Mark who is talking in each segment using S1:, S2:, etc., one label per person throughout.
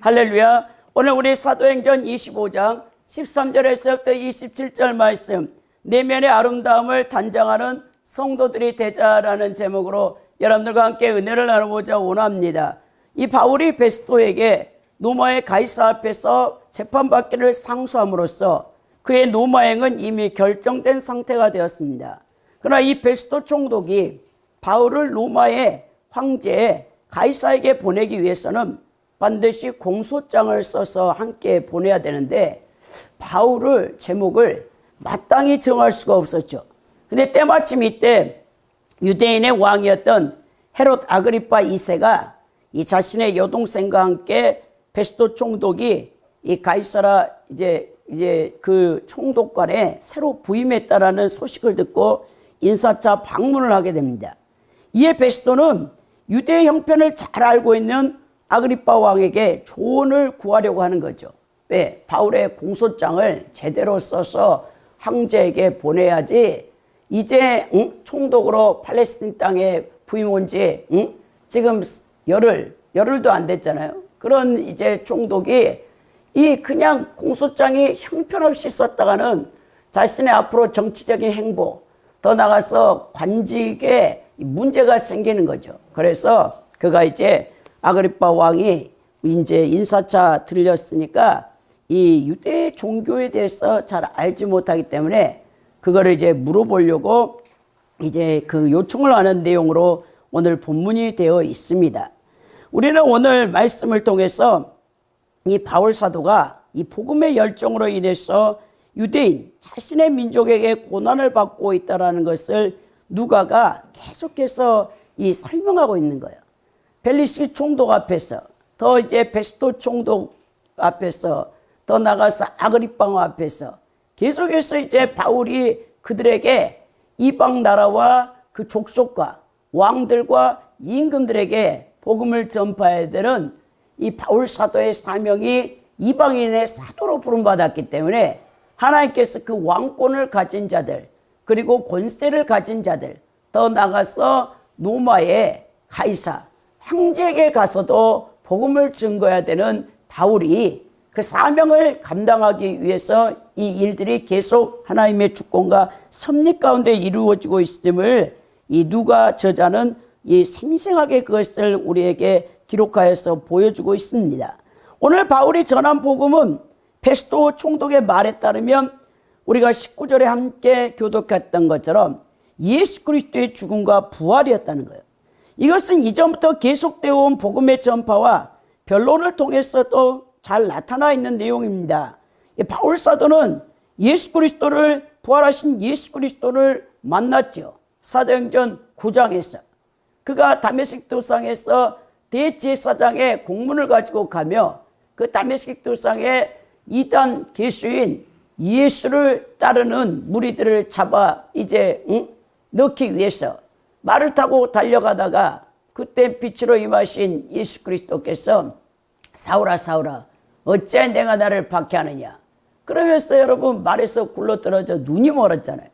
S1: 할렐루야. 오늘 우리 사도행전 25장 13절에서부터 27절 말씀, 내면의 아름다움을 단장하는 성도들이 되자라는 제목으로 여러분들과 함께 은혜를 나누고자 원합니다. 이 바울이 베스토에게 로마의 가이사 앞에서 재판받기를 상소함으로써 그의 로마행은 이미 결정된 상태가 되었습니다. 그러나 이 베스토 총독이 바울을 로마의 황제 가이사에게 보내기 위해서는 반드시 공소장을 써서 함께 보내야 되는데 바울을 제목을 마땅히 정할 수가 없었죠. 근데 때마침 이때 유대인의 왕이었던 헤롯 아그리파 2세가 이 자신의 여동생과 함께 베스토 총독이 이 가이사라 이제 그 총독관에 새로 부임했다라는 소식을 듣고 인사차 방문을 하게 됩니다. 이에 베스토는 유대 형편을 잘 알고 있는 아그리파 왕에게 조언을 구하려고 하는 거죠. 왜? 바울의 공소장을 제대로 써서 황제에게 보내야지 이제 총독으로 팔레스틴 땅에 부임 온 지 지금 열흘도 안 됐잖아요. 그런 이제 총독이 이 그냥 공소장이 형편없이 썼다가는 자신의 앞으로 정치적인 행보, 더 나가서 관직에 문제가 생기는 거죠. 그래서 그가 이제 아그리파 왕이 이제 인사차 들렸으니까 이 유대 종교에 대해서 잘 알지 못하기 때문에 그거를 이제 물어보려고 이제 그 요청을 하는 내용으로 오늘 본문이 되어 있습니다. 우리는 오늘 말씀을 통해서 이 바울 사도가 이 복음의 열정으로 인해서 유대인 자신의 민족에게 고난을 받고 있다라는 것을 누가가 계속해서 이 설명하고 있는 거예요. 벨리시 총독 앞에서, 더 이제 베스토 총독 앞에서, 더 나가서 아그리파 왕 앞에서 계속해서 이제 바울이 그들에게 이방 나라와 그 족속과 왕들과 임금들에게 복음을 전파해야 되는 이 바울 사도의 사명이 이방인의 사도로 부름받았기 때문에 하나님께서 그 왕권을 가진 자들, 그리고 권세를 가진 자들, 더 나가서 로마의 가이사 황제에게 가서도 복음을 증거해야 되는 바울이 그 사명을 감당하기 위해서 이 일들이 계속 하나님의 주권과 섭리 가운데 이루어지고 있음을 이 누가 저자는 이 생생하게 그것을 우리에게 기록하여서 보여주고 있습니다. 오늘 바울이 전한 복음은 베스토 총독의 말에 따르면 우리가 19절에 함께 교독했던 것처럼 예수 그리스도의 죽음과 부활이었다는 거예요. 이것은 이전부터 계속되어 온 복음의 전파와 변론을 통해서도 잘 나타나 있는 내용입니다. 바울 사도는 예수 그리스도를 부활하신 예수 그리스도를 만났죠. 사도행전 9장에서 그가 다메섹 도상에서 대제사장의 공문을 가지고 가며 그 다메섹 도상에 이단 개수인 예수를 따르는 무리들을 잡아 이제 넣기 위해서 말을 타고 달려가다가 그때 빛으로 임하신 예수 그리스도께서 사울아 사울아 어찌 내가 나를 박해하느냐 그러면서 여러분 말에서 굴러떨어져 눈이 멀었잖아요.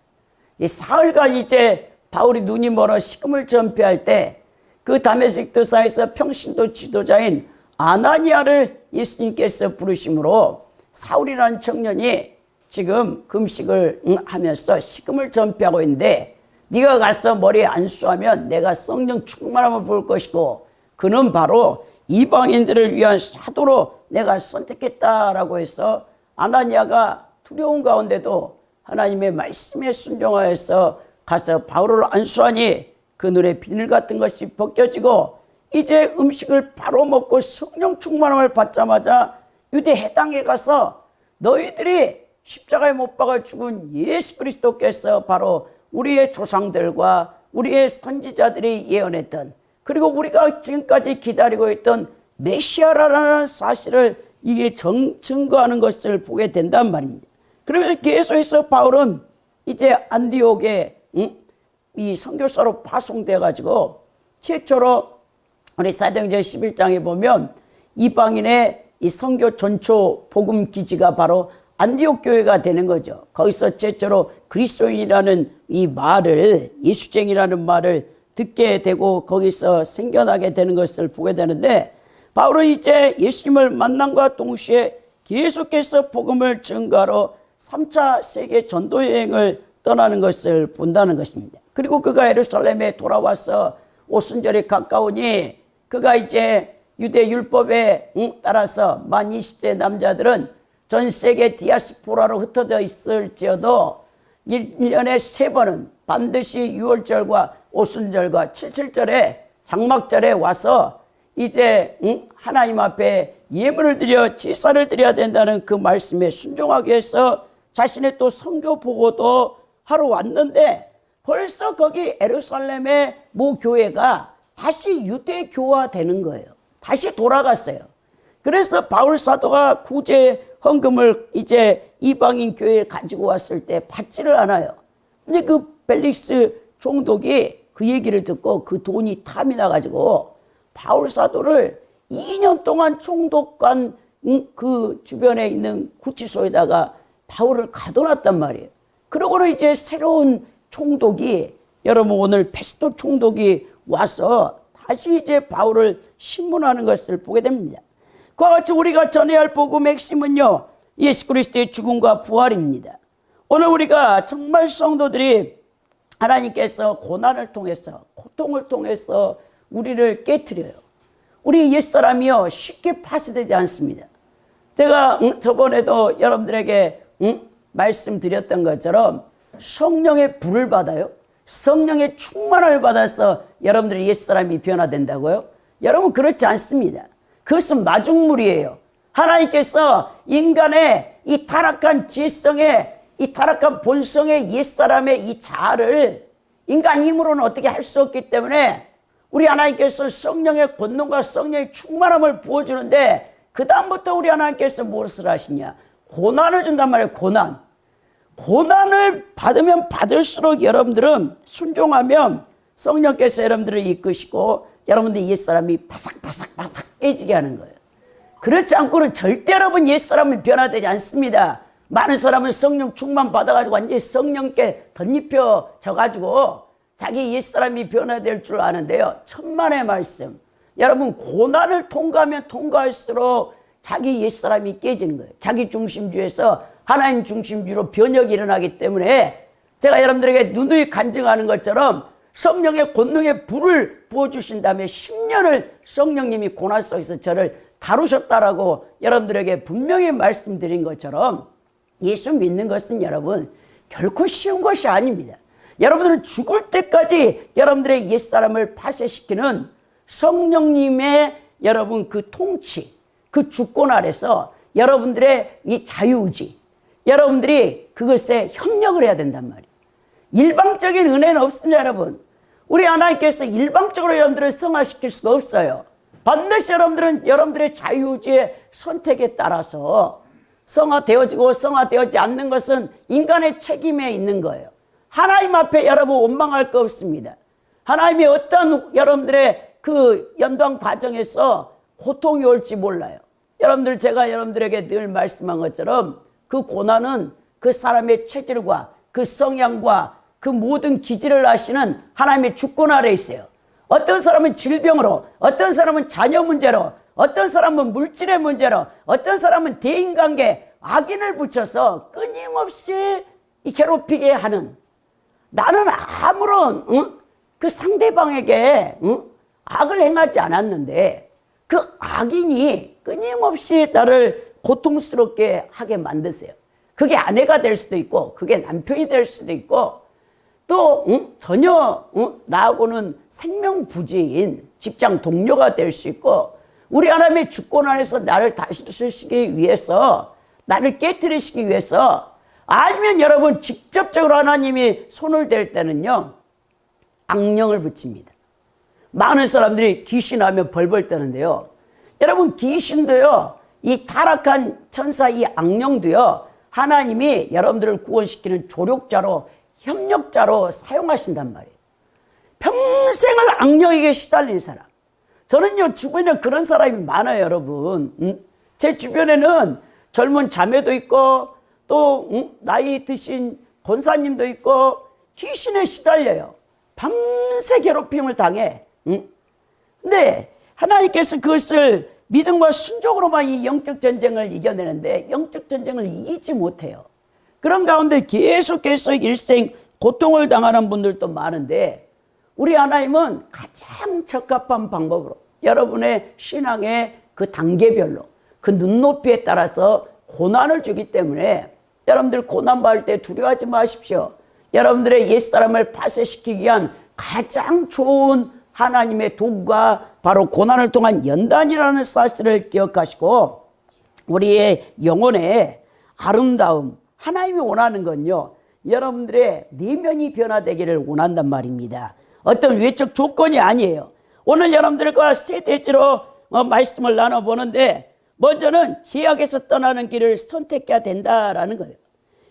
S1: 이 사흘간 이제 바울이 눈이 멀어 식음을 전폐할 때 그 다메섹 도상에서 평신도 지도자인 아나니아를 예수님께서 부르심으로 사울이라는 청년이 지금 금식을 하면서 식음을 전폐하고 있는데 네가 가서 머리에 안수하면 내가 성령 충만함을 볼 것이고 그는 바로 이방인들을 위한 사도로 내가 선택했다라고 해서 아나니아가 두려운 가운데도 하나님의 말씀에 순종하여서 가서 바울을 안수하니 그 눈에 비늘 같은 것이 벗겨지고 이제 음식을 바로 먹고 성령 충만함을 받자마자 유대 해당에 가서 너희들이 십자가에 못 박아 죽은 예수 그리스도께서 바로 우리의 조상들과 우리의 선지자들이 예언했던 그리고 우리가 지금까지 기다리고 있던 메시아라는 사실을 이게 증거하는 것을 보게 된단 말입니다. 그러면서 계속해서 바울은 이제 안디옥에 이 선교사로 파송돼 가지고 최초로 우리 사도행전 11장에 보면 이방인의 이 선교 전초 복음 기지가 바로 안디옥 교회가 되는 거죠. 거기서 최초로 그리스도인이라는 이 말을 예수쟁이라는 말을 듣게 되고 거기서 생겨나게 되는 것을 보게 되는데 바울은 이제 예수님을 만남과 동시에 계속해서 복음을 증거하러 3차 세계 전도 여행을 떠나는 것을 본다는 것입니다. 그리고 그가 예루살렘에 돌아와서 오순절이 가까우니 그가 이제 유대 율법에 따라서 만 20세 남자들은 전 세계 디아스포라로 흩어져 있을지어도 1년에 3번은 반드시 6월절과 오순절과 77절에 장막절에 와서 이제 하나님 앞에 예물을 드려 제사를 드려야 된다는 그 말씀에 순종하기 위해서 자신의 또 선교 보고도 하러 왔는데 벌써 거기 예루살렘의 모 교회가 다시 유대교화되는 거예요. 다시 돌아갔어요. 그래서 바울 사도가 구제 헌금을 이제 이방인 교회에 가지고 왔을 때 받지를 않아요. 근데 그 벨릭스 총독이 그 얘기를 듣고 그 돈이 탐이 나가지고 바울 사도를 2년 동안 총독관 그 주변에 있는 구치소에다가 바울을 가둬놨단 말이에요. 그러고는 이제 새로운 총독이, 여러분 오늘 페스토 총독이 와서 다시 이제 바울을 신문하는 것을 보게 됩니다. 그와 같이 우리가 전해야 할 복음의 핵심은요, 예수 그리스도의 죽음과 부활입니다. 오늘 우리가 정말 성도들이 하나님께서 고난을 통해서, 고통을 통해서 우리를 깨트려요. 우리 옛사람이요 쉽게 파쇄되지 않습니다. 제가 저번에도 여러분들에게 말씀드렸던 것처럼 성령의 불을 받아요. 성령의 충만을 받아서 여러분들의 옛사람이 변화된다고요? 여러분 그렇지 않습니다. 그것은 마중물이에요. 하나님께서 인간의 이 타락한 지성의, 이 타락한 본성의 옛사람의 이 자아를 인간 힘으로는 어떻게 할 수 없기 때문에 우리 하나님께서 성령의 권능과 성령의 충만함을 부어주는데 그 다음부터 우리 하나님께서 무엇을 하시냐? 고난을 준단 말이에요. 고난을 받으면 받을수록 여러분들은 순종하면 성령께서 여러분들을 이끄시고 여러분들의 옛사람이 바삭바삭 깨지게 하는 거예요. 그렇지 않고는 절대 여러분 옛사람은 변화되지 않습니다. 많은 사람은 성령 충만 받아가지고 완전히 성령께 덧입혀져가지고 자기 옛사람이 변화될 줄 아는데요. 천만의 말씀. 여러분 고난을 통과하면 통과할수록 자기 옛사람이 깨지는 거예요. 자기 중심주의에서 하나님 중심주의로 변혁이 일어나기 때문에 제가 여러분들에게 누누이 간증하는 것처럼 성령의 권능의 불을 부어주신 다음에 10년을 성령님이 고난 속에서 저를 다루셨다라고 여러분들에게 분명히 말씀드린 것처럼 예수 믿는 것은 여러분 결코 쉬운 것이 아닙니다. 여러분들은 죽을 때까지 여러분들의 옛사람을 파쇄시키는 성령님의 여러분 그 통치, 그 주권 아래서 여러분들의 이 자유의지, 여러분들이 그것에 협력을 해야 된단 말이에요. 일방적인 은혜는 없습니다, 여러분. 우리 하나님께서 일방적으로 여러분들을 성화시킬 수가 없어요. 반드시 여러분들은 여러분들의 자유의지의 선택에 따라서 성화되어지고 성화되어지지 않는 것은 인간의 책임에 있는 거예요. 하나님 앞에 여러분 원망할 거 없습니다. 하나님이 어떤 여러분들의 그 연단 과정에서 고통이 올지 몰라요. 여러분들 제가 여러분들에게 늘 말씀한 것처럼 그 고난은 그 사람의 체질과 그 성향과 그 모든 기질을 아시는 하나님의 주권 아래 있어요. 어떤 사람은 질병으로, 어떤 사람은 자녀 문제로, 어떤 사람은 물질의 문제로, 어떤 사람은 대인관계 악인을 붙여서 끊임없이 괴롭히게 하는, 나는 아무런 그 상대방에게 악을 행하지 않았는데 그 악인이 끊임없이 나를 고통스럽게 하게 만드세요. 그게 아내가 될 수도 있고 그게 남편이 될 수도 있고 또 전혀 나하고는 생명부지인 직장 동료가 될 수 있고 우리 하나님의 주권 안에서 나를 다스리시기 위해서, 나를 깨뜨리시기 위해서, 아니면 여러분 직접적으로 하나님이 손을 댈 때는요 악령을 붙입니다. 많은 사람들이 귀신하면 벌벌 떠는데요, 여러분 귀신도요 이 타락한 천사 이 악령도요 하나님이 여러분들을 구원시키는 조력자로, 협력자로 사용하신단 말이에요. 평생을 악령에게 시달린 사람, 저는요 주변에 그런 사람이 많아요. 여러분 제 주변에는 젊은 자매도 있고 또 나이 드신 권사님도 있고 귀신에 시달려요. 밤새 괴롭힘을 당해. 근데 하나님께서 그것을 믿음과 순종으로만 이 영적 전쟁을 이겨내는데 영적 전쟁을 이기지 못해요. 그런 가운데 계속해서 일생 고통을 당하는 분들도 많은데 우리 하나님은 가장 적합한 방법으로 여러분의 신앙의 그 단계별로 그 눈높이에 따라서 고난을 주기 때문에 여러분들 고난받을 때 두려워하지 마십시오. 여러분들의 옛사람을 파쇄시키기 위한 가장 좋은 하나님의 도구가 바로 고난을 통한 연단이라는 사실을 기억하시고 우리의 영혼의 아름다움, 하나님이 원하는 건요, 여러분들의 내면이 변화되기를 원한단 말입니다. 어떤 외적 조건이 아니에요. 오늘 여러분들과 세 대지로 말씀을 나눠보는데 먼저는 죄악에서 떠나는 길을 선택해야 된다라는 거예요.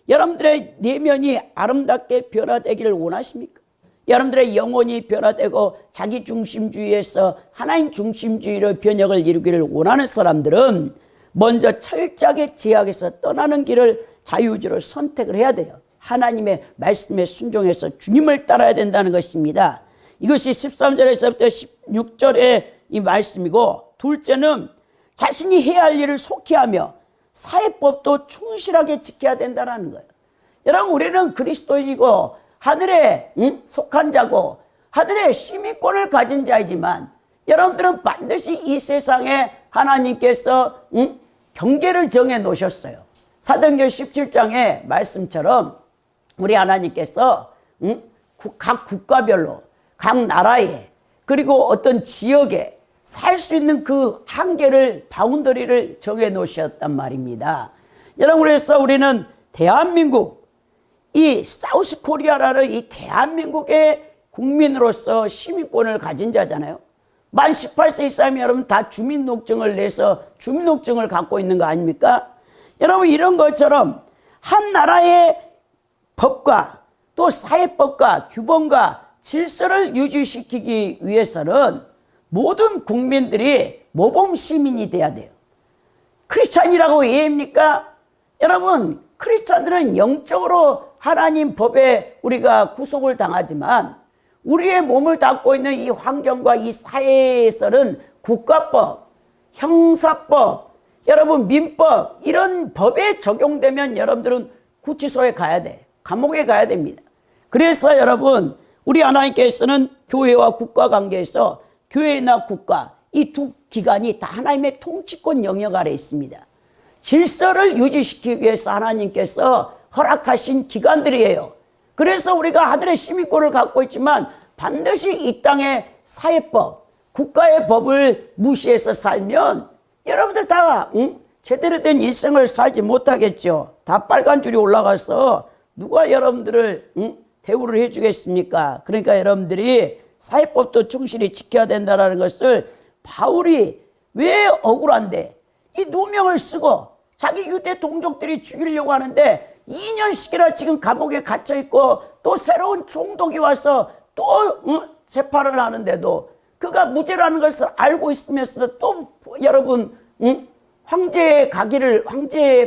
S1: 여러분들의 내면이 아름답게 변화되기를 원하십니까? 여러분들의 영혼이 변화되고 자기 중심주의에서 하나님 중심주의로 변혁을 이루기를 원하는 사람들은 먼저 철저하게 죄악에서 떠나는 길을 자유의지로 선택을 해야 돼요. 하나님의 말씀에 순종해서 주님을 따라야 된다는 것입니다. 이것이 13절에서부터 16절의 이 말씀이고, 둘째는 자신이 해야 할 일을 속히 하며 사회법도 충실하게 지켜야 된다는 거예요. 여러분, 우리는 그리스도인이고 하늘에 속한 자고 하늘의 시민권을 가진 자이지만 여러분들은 반드시 이 세상에 하나님께서 경계를 정해 놓으셨어요. 사도행전 17장의 말씀처럼 우리 하나님께서 각 국가별로 각 나라에 그리고 어떤 지역에 살 수 있는 그 한계를 바운더리를 정해 놓으셨단 말입니다. 여러분, 그래서 우리는 대한민국 이 사우스 코리아라는 이 대한민국의 국민으로서 시민권을 가진 자잖아요. 만 18세 이상이면 여러분 다 주민등록증을 내서 주민등록증을 갖고 있는 거 아닙니까? 여러분, 이런 것처럼 한 나라의 법과 또 사회법과 규범과 질서를 유지시키기 위해서는 모든 국민들이 모범 시민이 돼야 돼요. 크리스찬이라고 왜입니까? 여러분, 크리스찬들은 영적으로 하나님 법에 우리가 구속을 당하지만 우리의 몸을 닫고 있는 이 환경과 이 사회에서는 국가법, 형사법, 여러분 민법, 이런 법에 적용되면 여러분들은 구치소에 가야 돼. 감옥에 가야 됩니다. 그래서 여러분, 우리 하나님께서는 교회와 국가 관계에서 교회나 국가 이 두 기관이 다 하나님의 통치권 영역 아래에 있습니다. 질서를 유지시키기 위해서 하나님께서 허락하신 기관들이에요. 그래서 우리가 하늘의 시민권을 갖고 있지만 반드시 이 땅의 사회법, 국가의 법을 무시해서 살면 여러분들 다 제대로 된 인생을 살지 못하겠죠. 다 빨간 줄이 올라가서 누가 여러분들을 대우를 해주겠습니까? 그러니까 여러분들이 사회법도 충실히 지켜야 된다는 것을 바울이 왜 억울한데 이 누명을 쓰고 자기 유대 동족들이 죽이려고 하는데 2년씩이나 지금 감옥에 갇혀있고 또 새로운 총독이 와서 또 재판을 하는데도 그가 무죄라는 것을 알고 있으면서도 또 여러분 황제의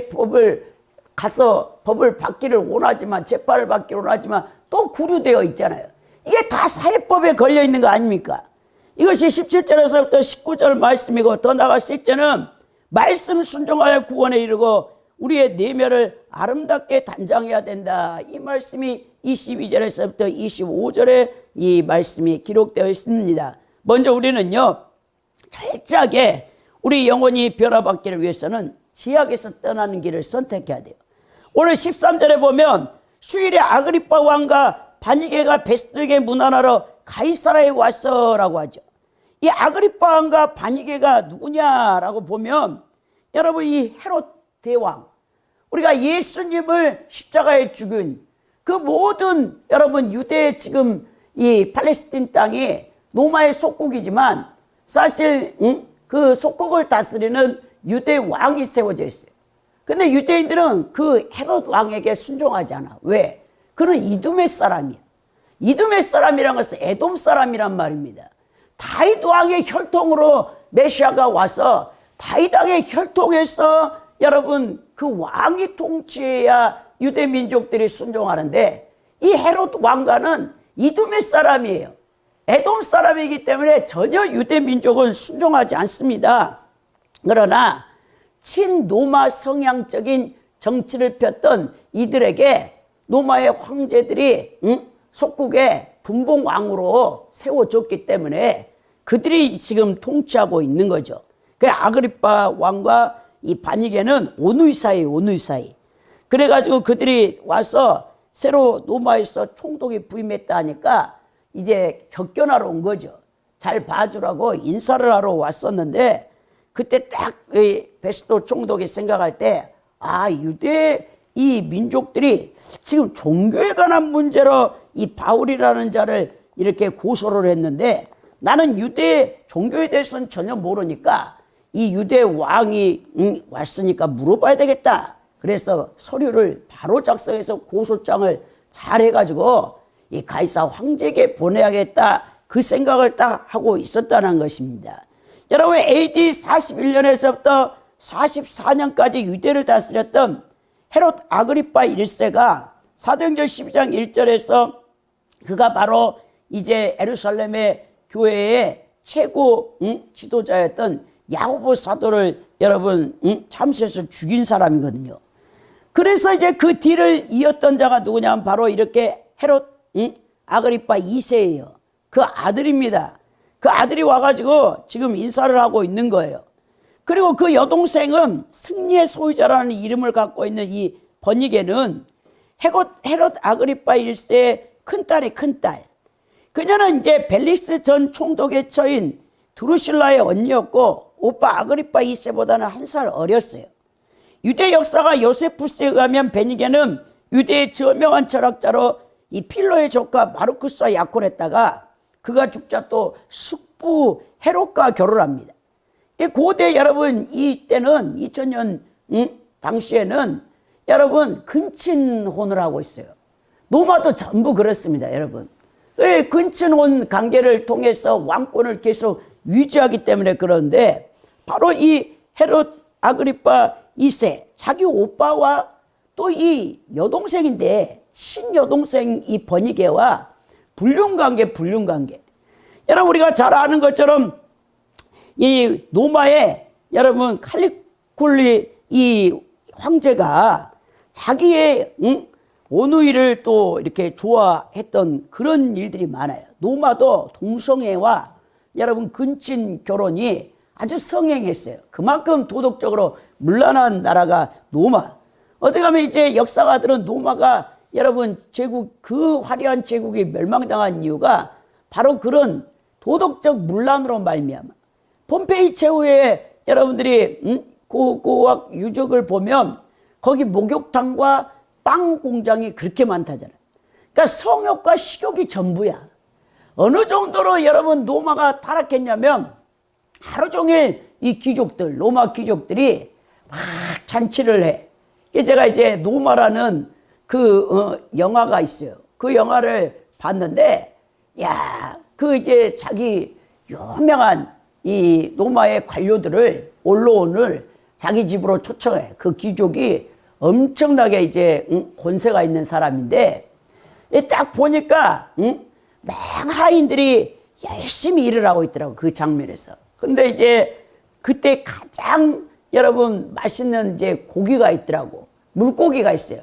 S1: 법을 가서 법을 받기를 원하지만 재판을 받기를 원하지만 또 구류되어 있잖아요. 이게 다 사회법에 걸려 있는 거 아닙니까? 이것이 17절에서부터 19절 말씀이고 더 나아가 10절은 말씀 순종하여 구원에 이르고 우리의 내면을 아름답게 단장해야 된다. 이 말씀이 22절에서부터 25절에 이 말씀이 기록되어 있습니다. 먼저 우리는요, 철저하게 우리 영혼이 변화받기를 위해서는 죄악에서 떠나는 길을 선택해야 돼요. 오늘 13절에 보면 수일에 아그리빠 왕과 바니게가 베스도에게 문안하러 가이사라에 왔어라고 하죠. 이 아그리빠 왕과 바니게가 누구냐라고 보면 여러분, 이 헤롯 대왕, 우리가 예수님을 십자가에 죽인 그 모든 여러분 유대 지금 이 팔레스틴 땅이 로마의 속국이지만 사실 그 속국을 다스리는 유대 왕이 세워져 있어요. 근데 유대인들은 그 헤롯 왕에게 순종하지 않아. 왜? 그는 이두메 사람이야. 이두메 사람이란 것은 에돔 사람이란 말입니다. 다윗 왕의 혈통으로 메시아가 와서 다윗 왕의 혈통에서 여러분 그 왕이 통치해야 유대 민족들이 순종하는데 이 헤롯 왕가는 이두메 사람이에요. 에돔 사람이기 때문에 전혀 유대 민족은 순종하지 않습니다. 그러나 친로마 성향적인 정치를 폈던 이들에게 로마의 황제들이 속국의 분봉왕으로 세워줬기 때문에 그들이 지금 통치하고 있는 거죠. 그래 아그리파 왕과 이 바니게는 온누이 사이. 그래가지고 그들이 와서 새로 로마에서 총독이 부임했다 하니까 이제 접견하러 온 거죠. 잘 봐주라고 인사를 하러 왔었는데 그때 딱 베스토 총독이 생각할 때 유대 이 민족들이 지금 종교에 관한 문제로 이 바울이라는 자를 이렇게 고소를 했는데 나는 유대 종교에 대해서는 전혀 모르니까 이 유대 왕이 왔으니까 물어봐야 되겠다. 그래서 서류를 바로 작성해서 고소장을 잘 해가지고 이 가이사 황제에게 보내야겠다. 그 생각을 딱 하고 있었다는 것입니다. 여러분 AD 41년에서부터 44년까지 유대를 다스렸던 헤롯 아그리파 1세가 사도행전 12장 1절에서 그가 바로 이제 예루살렘의 교회의 최고 지도자였던 야고보 사도를 여러분 참수해서 죽인 사람이거든요. 그래서 이제 그 뒤를 이었던 자가 누구냐면 바로 이렇게 헤롯 아그리파 2세예요. 그 아들입니다. 그 아들이 와가지고 지금 인사를 하고 있는 거예요. 그리고 그 여동생은 승리의 소유자라는 이름을 갖고 있는 이 버니게는 헤롯 아그리파 1세의 큰딸의 큰딸. 그녀는 이제 벨리스 전 총독의 처인 드루실라의 언니였고 오빠 아그리파 2세보다는 한 살 어렸어요. 유대 역사가 요세푸스에 의하면 베니게는 유대의 저명한 철학자로 이 필로의 조카 마르쿠스와 약혼했다가 그가 죽자 또 숙부 헤롯과 결혼합니다. 고대 여러분 이때는 2000년 당시에는 여러분 근친혼을 하고 있어요. 로마도 전부 그렇습니다. 여러분 근친혼 관계를 통해서 왕권을 계속 유지하기 때문에 그런데 바로 이 헤롯 아그리파 2세 자기 오빠와 또 이 여동생인데 신여동생 이 버니게와 불륜관계. 여러분 우리가 잘 아는 것처럼 이 로마의 여러분 칼리굴리 이 황제가 자기의 온누이를 또 이렇게 좋아했던 그런 일들이 많아요. 로마도 동성애와 여러분 근친 결혼이 아주 성행했어요. 그만큼 도덕적으로 문란한 나라가 로마. 어떻게 하면 이제 역사가들은 로마가 여러분 제국 그 화려한 제국이 멸망당한 이유가 바로 그런 도덕적 문란으로 말미암아. 폼페이 최후에 여러분들이 고고학 유적을 보면 거기 목욕탕과 빵 공장이 그렇게 많다잖아요. 그러니까 성욕과 식욕이 전부야. 어느 정도로 여러분 로마가 타락했냐면 하루 종일 이 귀족들, 로마 귀족들이 막 잔치를 해. 제가 이제 로마라는 영화가 있어요. 그 영화를 봤는데, 그 이제 자기 유명한 이 로마의 관료들을, 언론을 자기 집으로 초청해. 그 귀족이 엄청나게 이제 권세가 있는 사람인데, 딱 보니까, 맹하인들이 열심히 일을 하고 있더라고, 그 장면에서. 근데 이제 그때 가장 여러분 맛있는 이제 고기가 있더라고. 물고기가 있어요.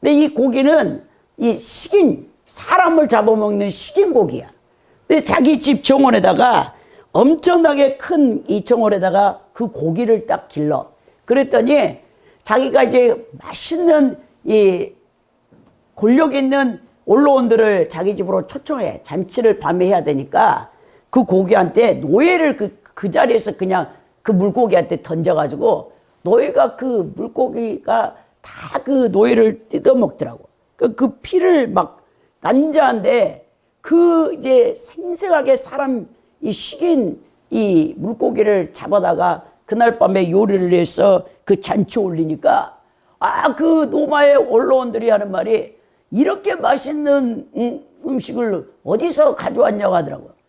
S1: 근데 이 고기는 이 식인, 사람을 잡아먹는 식인 고기야. 근데 자기 집 정원에다가 엄청나게 큰 이 정원에다가 그 고기를 딱 길러. 그랬더니 자기가 이제 맛있는 이 권력 있는 언론들을 자기 집으로 초청해. 잔치를 밤에 해야 되니까 그 고기한테 노예를 그 자리에서 그냥 그 물고기한테 던져가지고 노예가 그 물고기가 다 그 노예를 뜯어먹더라고. 그 피를 막 난자한데 그 이제 생생하게 사람 이 식인 이 물고기를 잡아다가 그날 밤에 요리를 해서 그 잔치 올리니까 그 로마의 언론들이 하는 말이 이렇게 맛있는 음식을 어디서 가져왔냐고 하더라고요.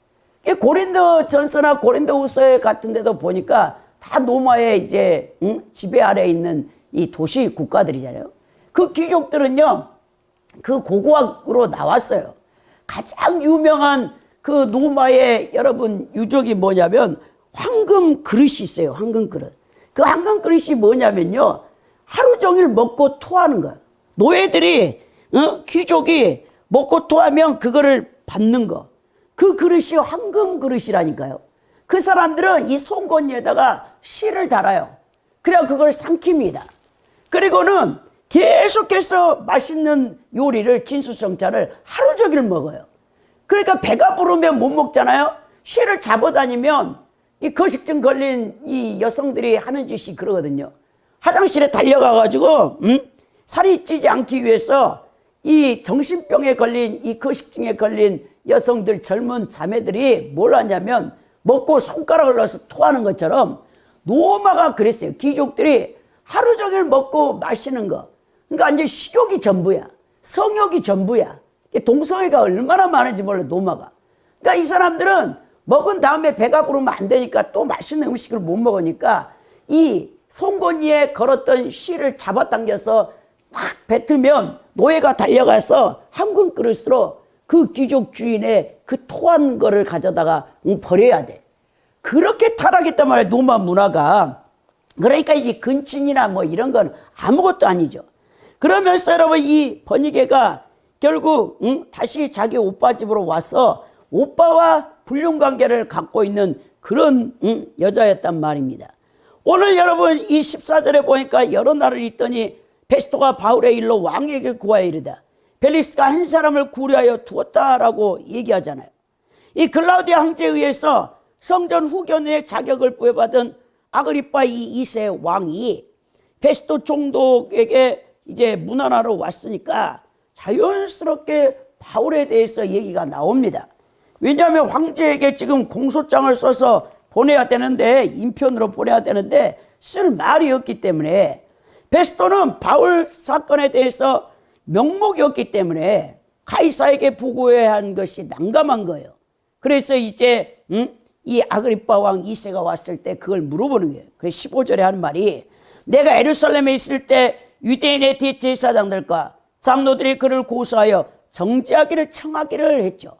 S1: 고린도 전서나 고린도 후서 같은 데도 보니까 다 로마의 이제 지배 아래에 있는 이 도시 국가들이잖아요. 그 귀족들은요, 그 고고학으로 나왔어요. 가장 유명한 그 로마의 여러분 유적이 뭐냐면 황금 그릇이 있어요. 황금 그릇. 그 황금 그릇이 뭐냐면요, 하루 종일 먹고 토하는 거야. 노예들이 귀족이 먹고 토하면 그거를 받는 거, 그 그릇이 황금 그릇이라니까요. 그 사람들은 이 송곳니에다가 실을 달아요. 그래야 그걸 삼킵니다. 그리고는 계속해서 맛있는 요리를, 진수성찬을 하루 종일 먹어요. 그러니까 배가 부르면 못 먹잖아요. 실을 잡아다니면 이 거식증 걸린 이 여성들이 하는 짓이 그러거든요. 화장실에 달려가가지고 살이 찌지 않기 위해서 이 정신병에 걸린, 이 거식증에 걸린 여성들, 젊은 자매들이 뭘 하냐면 먹고 손가락을 넣어서 토하는 것처럼 로마가 그랬어요. 귀족들이 하루 종일 먹고 마시는 거. 그러니까 이제 식욕이 전부야. 성욕이 전부야. 동성애가 얼마나 많은지 몰라, 로마가. 그러니까 이 사람들은 먹은 다음에 배가 부르면 안 되니까 또 맛있는 음식을 못 먹으니까 이 송곳니에 걸었던 실을 잡아당겨서 탁 뱉으면 노예가 달려가서 황금 그릇으로 그 귀족 주인의 그 토한 거를 가져다가 버려야 돼. 그렇게 타락했단 말이에요, 로마 문화가. 그러니까 이게 근친이나 뭐 이런 건 아무것도 아니죠. 그러면서 여러분, 이 번이개가 결국 다시 자기 오빠 집으로 와서 오빠와 불륜관계를 갖고 있는 그런 여자였단 말입니다. 오늘 여러분 이 14절에 보니까 여러 날을 있더니 베스토가 바울의 일로 왕에게 구하여 이르다 벨리스가 한 사람을 구려하여 두었다라고 얘기하잖아요. 이 글라우디아 황제에 의해서 성전 후견의 자격을 부여받은 아그리파 이 2세 왕이 베스토 총독에게 이제 문안하러 왔으니까 자연스럽게 바울에 대해서 얘기가 나옵니다. 왜냐하면 황제에게 지금 공소장을 써서 보내야 되는데, 인편으로 보내야 되는데 쓸 말이 없기 때문에, 베스토는 바울 사건에 대해서 명목이 없기 때문에 가이사에게 보고해야 하는 것이 난감한 거예요. 그래서 이제 이 아그리파 왕 2세가 왔을 때 그걸 물어보는 거예요. 그래서 15절에 하는 말이, 내가 예루살렘에 있을 때 유대인의 대제사장들과 장로들이 그를 고소하여 정죄하기를 청하기를 했죠.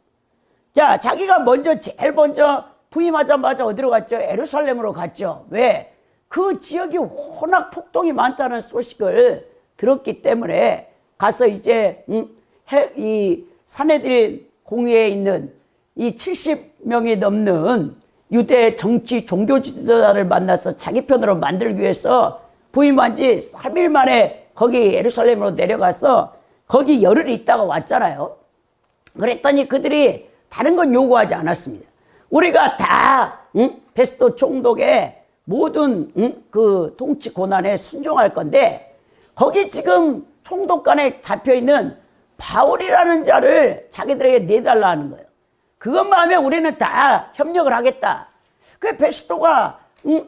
S1: 자, 자기가 제일 먼저 부임하자마자 어디로 갔죠? 예루살렘으로 갔죠. 왜? 그 지역이 워낙 폭동이 많다는 소식을 들었기 때문에 가서 이제 이 사내들이 공회에 있는 이 70명이 넘는 유대 정치 종교 지도자를 만나서 자기 편으로 만들기 위해서 부임한 지 3일 만에 거기 예루살렘으로 내려가서 거기 열흘 있다가 왔잖아요. 그랬더니 그들이 다른 건 요구하지 않았습니다. 우리가 다 베스토 총독의 모든 그 통치 고난에 순종할 건데, 거기 지금 총독관에 잡혀있는 바울이라는 자를 자기들에게 내달라 하는 거예요. 그것만 하면 우리는 다 협력을 하겠다. 그 베스토가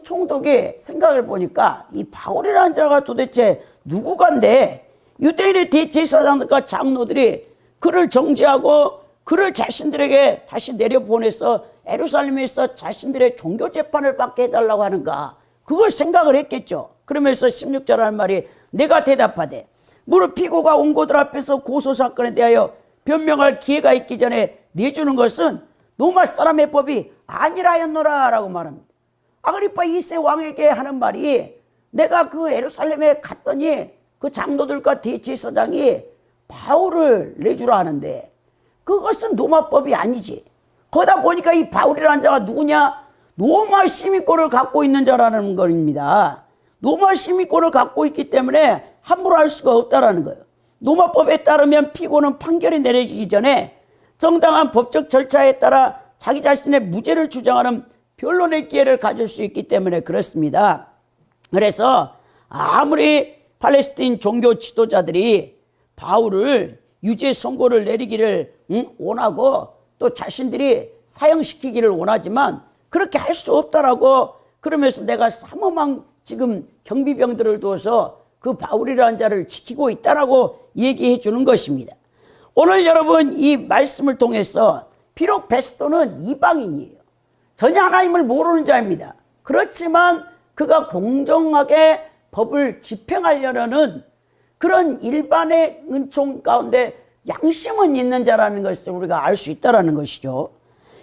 S1: 총독이 생각을 보니까 이 바울이라는 자가 도대체 누구간데 유대인의 대제사장들과 장로들이 그를 정죄하고 그를 자신들에게 다시 내려보내서 예루살렘에서 자신들의 종교 재판을 받게 해달라고 하는가, 그걸 생각을 했겠죠. 그러면서 16절 하는 말이, 내가 대답하되 무릇 피고가 원고들 앞에서 고소사건에 대하여 변명할 기회가 있기 전에 내주는 것은 로마 사람의 법이 아니라였노라 라고 말합니다. 아그리파 2세 왕에게 하는 말이, 내가 그 예루살렘에 갔더니 그 장로들과 대제사장이 바울을 내주라 하는데 그것은 로마법이 아니지. 거기다 보니까 이 바울이라는 자가 누구냐? 로마 시민권을 갖고 있는 자라는 겁니다. 로마 시민권을 갖고 있기 때문에 함부로 할 수가 없다라는 거예요. 로마법에 따르면 피고는 판결이 내려지기 전에 정당한 법적 절차에 따라 자기 자신의 무죄를 주장하는 변론의 기회를 가질 수 있기 때문에 그렇습니다. 그래서 아무리 팔레스틴 종교 지도자들이 바울을 유죄 선고를 내리기를 원하고 또 자신들이 사형시키기를 원하지만 그렇게 할 수 없다라고, 그러면서 내가 삼엄한 지금 경비병들을 둬서 그 바울이라는 자를 지키고 있다라고 얘기해 주는 것입니다. 오늘 여러분 이 말씀을 통해서 비록 베스토는 이방인이에요. 전혀 하나님을 모르는 자입니다. 그렇지만 그가 공정하게 법을 집행하려는 그런 일반의 은총 가운데 양심은 있는 자라는 것을 우리가 알 수 있다는 것이죠.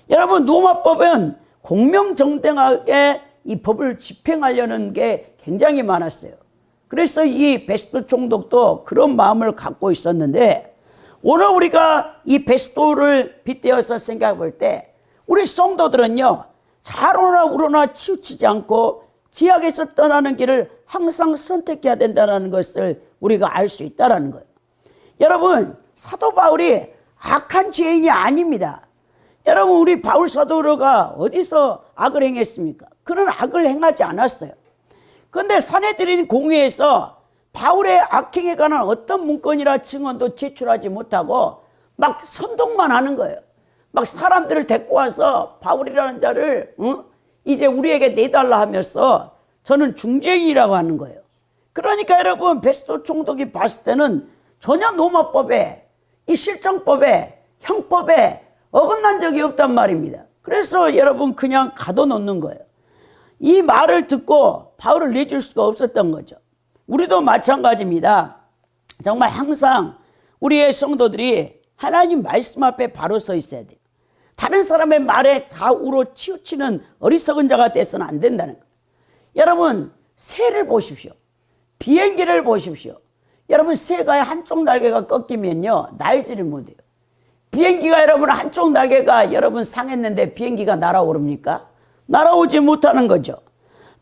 S1: 여러분, 로마법은 공명정당하게 이 법을 집행하려는 게 굉장히 많았어요. 그래서 이 베스도 총독도 그런 마음을 갖고 있었는데, 오늘 우리가 이 베스도를 빗대어서 생각해 볼 때 우리 성도들은요, 좌로나 우로나 치우치지 않고 지악에서 떠나는 길을 항상 선택해야 된다는 것을 우리가 알 수 있다는 거예요. 여러분, 사도 바울이 악한 죄인이 아닙니다. 여러분, 우리 바울 사도가 어디서 악을 행했습니까? 그는 악을 행하지 않았어요. 그런데 사내들인 공회에서 바울의 악행에 관한 어떤 문건이나 증언도 제출하지 못하고 막 선동만 하는 거예요. 막 사람들을 데리고 와서 바울이라는 자를 이제 우리에게 내달라 하면서 저는 중재인이라고 하는 거예요. 그러니까 여러분, 베스도 총독이 봤을 때는 전혀 로마법에, 이 실정법에, 형법에 어긋난 적이 없단 말입니다. 그래서 여러분 그냥 가둬놓는 거예요. 이 말을 듣고 바울을 내줄 수가 없었던 거죠. 우리도 마찬가지입니다. 정말 항상 우리의 성도들이 하나님 말씀 앞에 바로 서 있어야 돼요. 다른 사람의 말에 좌우로 치우치는 어리석은 자가 돼서는 안 된다는 거예요. 여러분, 새를 보십시오. 비행기를 보십시오. 여러분, 새가 한쪽 날개가 꺾이면요, 날지를 못해요. 비행기가 여러분 한쪽 날개가 여러분 상했는데 비행기가 날아오릅니까? 날아오지 못하는 거죠.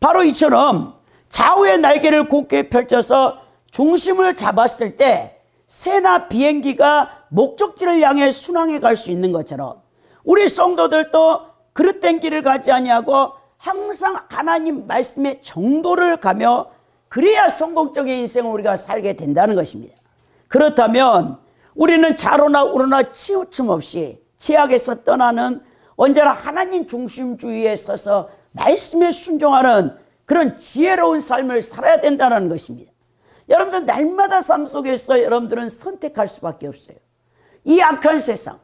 S1: 바로 이처럼 좌우의 날개를 곧게 펼쳐서 중심을 잡았을 때 새나 비행기가 목적지를 향해 순항해 갈 수 있는 것처럼 우리 성도들도 그릇된 길을 가지 아니하고 항상 하나님 말씀의 정도를 가며 그래야 성공적인 인생을 우리가 살게 된다는 것입니다. 그렇다면 우리는 좌로나 우로나 치우침 없이 죄악에서 떠나는 언제나 하나님 중심주의에 서서 말씀에 순종하는 그런 지혜로운 삶을 살아야 된다는 것입니다. 여러분들 날마다 삶 속에서 여러분들은 선택할 수밖에 없어요. 이 악한 세상,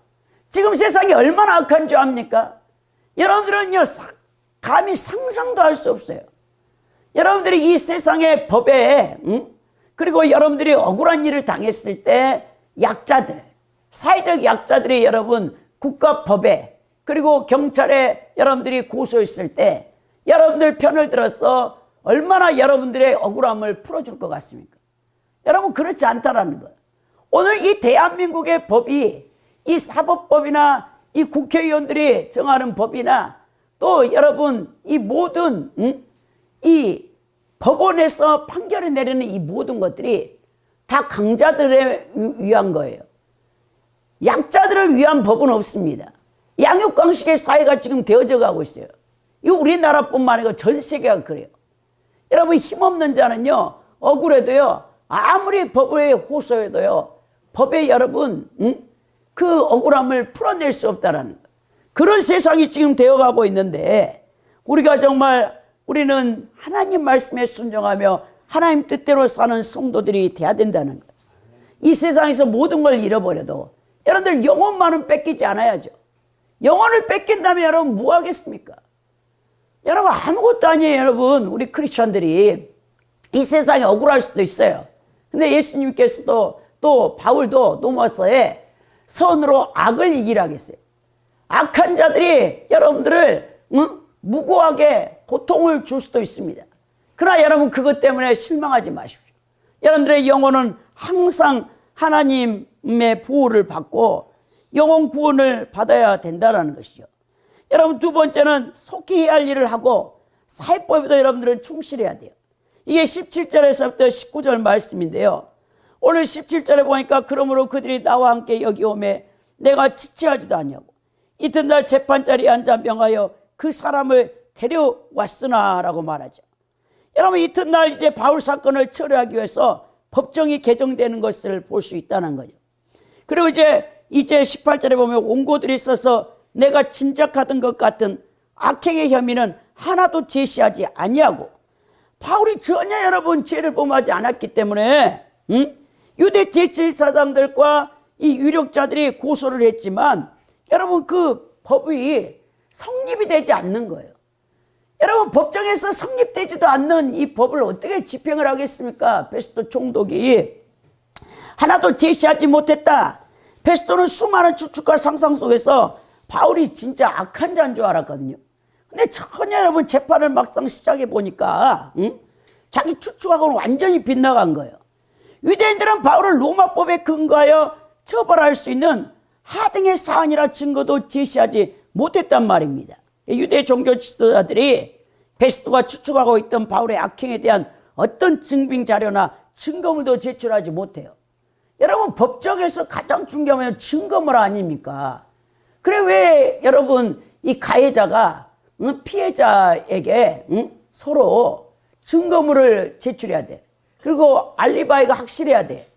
S1: 지금 세상이 얼마나 악한 줄 압니까? 여러분들은요, 감히 상상도 할 수 없어요. 여러분들이 이 세상의 법에 그리고 여러분들이 억울한 일을 당했을 때 약자들, 사회적 약자들이 여러분 국가법에 그리고 경찰에 여러분들이 고소했을 때 여러분들 편을 들어서 얼마나 여러분들의 억울함을 풀어줄 것 같습니까? 여러분, 그렇지 않다라는 거예요. 오늘 이 대한민국의 법이 이 사법법이나 이 국회의원들이 정하는 법이나 또 여러분 이 모든 이 법원에서 판결을 내리는 이 모든 것들이 다 강자들을 위한 거예요. 약자들을 위한 법은 없습니다. 양육강식의 사회가 지금 되어져 가고 있어요. 이 우리나라뿐만 아니고 전 세계가 그래요. 여러분, 힘없는 자는요, 억울해도요, 아무리 법에 호소해도요, 법에 여러분 그 억울함을 풀어낼 수 없다라는 거예요. 그런 세상이 지금 되어가고 있는데 우리가 정말 우리는 하나님 말씀에 순종하며 하나님 뜻대로 사는 성도들이 돼야 된다는 거예요. 이 세상에서 모든 걸 잃어버려도 여러분들 영혼만은 뺏기지 않아야죠. 영혼을 뺏긴다면 여러분 뭐 하겠습니까? 여러분 아무것도 아니에요. 여러분, 우리 크리스천들이 이 세상에 억울할 수도 있어요. 근데 예수님께서도 또 바울도 로마서에 선으로 악을 이기라 했어요. 악한 자들이 여러분들을 무고하게 고통을 줄 수도 있습니다. 그러나 여러분 그것 때문에 실망하지 마십시오. 여러분들의 영혼은 항상 하나님의 보호를 받고 영혼 구원을 받아야 된다는 것이죠. 여러분, 두 번째는 속히 해야 할 일을 하고 사회법에도 여러분들은 충실해야 돼요. 이게 17절에서부터 19절 말씀인데요. 오늘 17절에 보니까 그러므로 그들이 나와 함께 여기 오매 내가 지체하지도 아니하고 이튿날 재판자리에 앉아 명하여 그 사람을 데려왔으나 라고 말하죠. 여러분, 이튿날 이제 바울 사건을 처리하기 위해서 법정이 개정되는 것을 볼 수 있다는 거죠. 그리고 이제 18절에 보면 원고들이 있어서 내가 짐작하던 것 같은 악행의 혐의는 하나도 제시하지 아니하고 바울이 전혀 여러분 죄를 범하지 않았기 때문에 유대 대제사장들과 이 유력자들이 고소를 했지만 여러분 그 법이 성립이 되지 않는 거예요. 여러분, 법정에서 성립되지도 않는 이 법을 어떻게 집행을 하겠습니까? 베스도 총독이 하나도 제시하지 못했다. 베스도는 수많은 추측과 상상 속에서 바울이 진짜 악한 자인 줄 알았거든요. 근데 전혀 여러분 재판을 막상 시작해 보니까 자기 추측하고는 완전히 빗나간 거예요. 유대인들은 바울을 로마법에 근거하여 처벌할 수 있는 하등의 사안이라 증거도 제시하지 못했단 말입니다. 유대 종교 지도자들이 베스토가 추측하고 있던 바울의 악행에 대한 어떤 증빙 자료나 증거물도 제출하지 못해요. 여러분, 법정에서 가장 중요한 증거물 아닙니까? 그래 왜 여러분 이 가해자가 피해자에게 서로 증거물을 제출해야 돼. 그리고 알리바이가 확실해야 돼.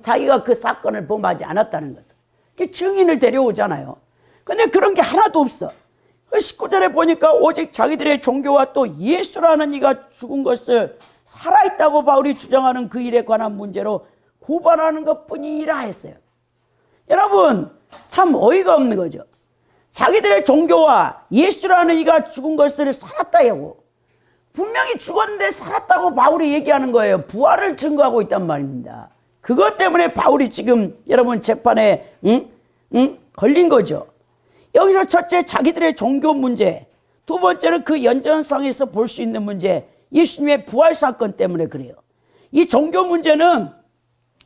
S1: 자기가 그 사건을 범하지 않았다는 것을. 증인을 데려오잖아요. 근데 그런 게 하나도 없어. 19절에 보니까 오직 자기들의 종교와 또 예수라는 이가 죽은 것을 살아있다고 바울이 주장하는 그 일에 관한 문제로 고발하는 것뿐이라 했어요. 여러분, 참 어이가 없는 거죠. 자기들의 종교와 예수라는 이가 죽은 것을 살았다고. 분명히 죽었는데 살았다고 바울이 얘기하는 거예요. 부활을 증거하고 있단 말입니다. 그것 때문에 바울이 지금 여러분 재판에 걸린 거죠. 여기서 첫째, 자기들의 종교 문제. 두 번째는 그 연전상에서 볼 수 있는 문제. 예수님의 부활 사건 때문에 그래요. 이 종교 문제는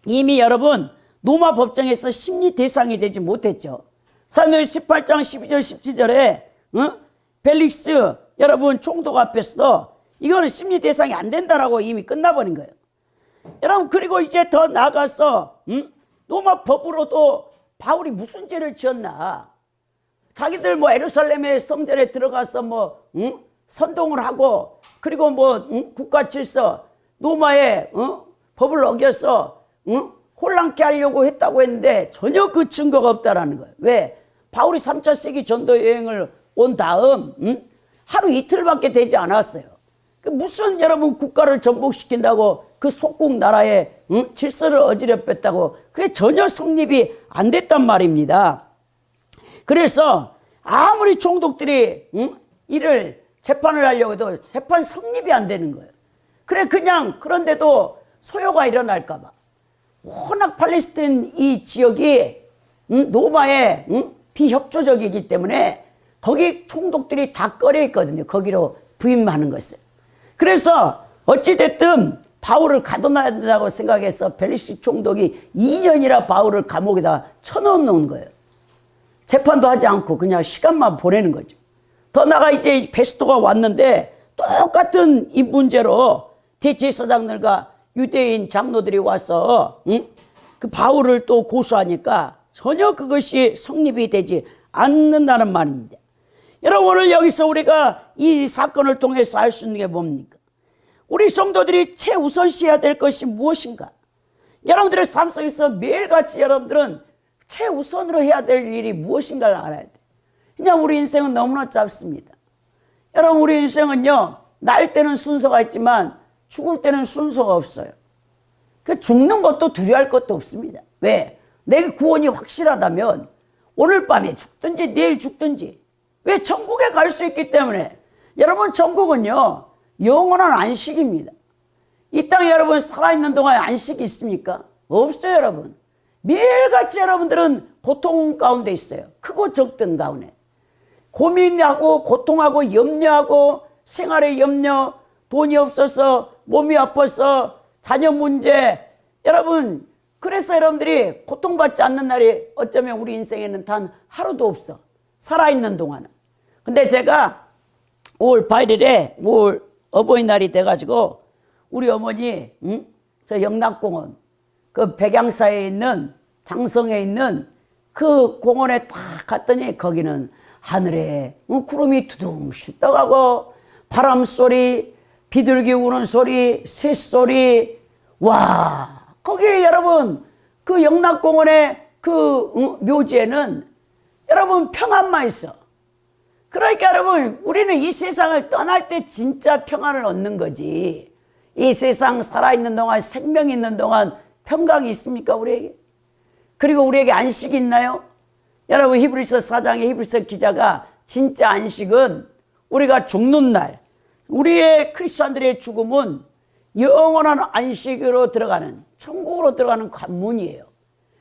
S1: 이미 여러분 로마 법정에서 심리 대상이 되지 못했죠. 사도행전 18장 12절 17절에 벨릭스 여러분 총독 앞에서 이거는 심리 대상이 안 된다라고 이미 끝나버린 거예요. 여러분, 그리고 이제 더 나아가서 로마 법으로도 바울이 무슨 죄를 지었나. 자기들 뭐 예루살렘의 성전에 들어가서 뭐 선동을 하고, 그리고 뭐 국가 질서 로마의 법을 어겨서 혼란케 하려고 했다고 했는데 전혀 그 증거가 없다라는 거예요. 왜? 바울이 3차 세기 전도 여행을 온 다음 하루 이틀밖에 되지 않았어요. 무슨 여러분 국가를 전복시킨다고 그 속국 나라의 질서를 어지럽혔다고, 그게 전혀 성립이 안 됐단 말입니다. 그래서 아무리 총독들이 이를 재판을 하려고 해도 재판 성립이 안 되는 거예요. 그래, 그냥 그런데도 소요가 일어날까 봐. 워낙 팔레스타인 이 지역이 로마에 비협조적이기 때문에 거기 총독들이 다 꺼려 있거든요. 거기로 부임하는 것을. 그래서 어찌됐든 바울을 가둬놔야 된다고 생각해서 벨릭스 총독이 2년이나 바울을 감옥에다 쳐넣는 거예요. 재판도 하지 않고 그냥 시간만 보내는 거죠. 더 나아가 이제 베스토가 왔는데 똑같은 이 문제로 대제사장들과 유대인 장로들이 와서 그 바울을 또 고소하니까 전혀 그것이 성립이 되지 않는다는 말입니다. 여러분, 오늘 여기서 우리가 이 사건을 통해서 알 수 있는 게 뭡니까? 우리 성도들이 최우선시해야 될 것이 무엇인가? 여러분들의 삶 속에서 매일같이 여러분들은 최우선으로 해야 될 일이 무엇인가를 알아야 돼. 그냥 우리 인생은 너무나 짧습니다. 여러분, 우리 인생은요, 날 때는 순서가 있지만 죽을 때는 순서가 없어요. 그 죽는 것도 두려워할 것도 없습니다. 왜? 내 구원이 확실하다면 오늘 밤에 죽든지 내일 죽든지, 왜? 천국에 갈 수 있기 때문에. 여러분, 천국은요 영원한 안식입니다. 이 땅에 여러분 살아있는 동안에 안식이 있습니까? 없어요. 여러분, 매일같이 여러분들은 고통 가운데 있어요. 크고 적든 가운데 고민하고 고통하고 염려하고 생활의 염려, 돈이 없어서 몸이 아파서 자녀 문제. 여러분, 그래서 여러분들이 고통받지 않는 날이 어쩌면 우리 인생에는 단 하루도 없어, 살아있는 동안은. 근데 제가 5월 8일에 5월 어버이날이 돼가지고 우리 어머니 저 영락공원 그 백양사에 있는 장성에 있는 그 공원에 딱 갔더니 거기는 하늘에 구름이 두둥실 떠가고 바람 소리, 비둘기 우는 소리, 새소리. 와, 거기에 여러분 그 영락공원의 그 묘지에는 여러분 평안만 있어. 그러니까 여러분, 우리는 이 세상을 떠날 때 진짜 평안을 얻는 거지. 이 세상 살아있는 동안, 생명이 있는 동안 평강이 있습니까, 우리에게? 그리고 우리에게 안식이 있나요? 여러분, 히브리서 4장의 히브리서 기자가 진짜 안식은 우리가 죽는 날, 우리의 크리스찬들의 죽음은 영원한 안식으로 들어가는, 천국으로 들어가는 관문이에요.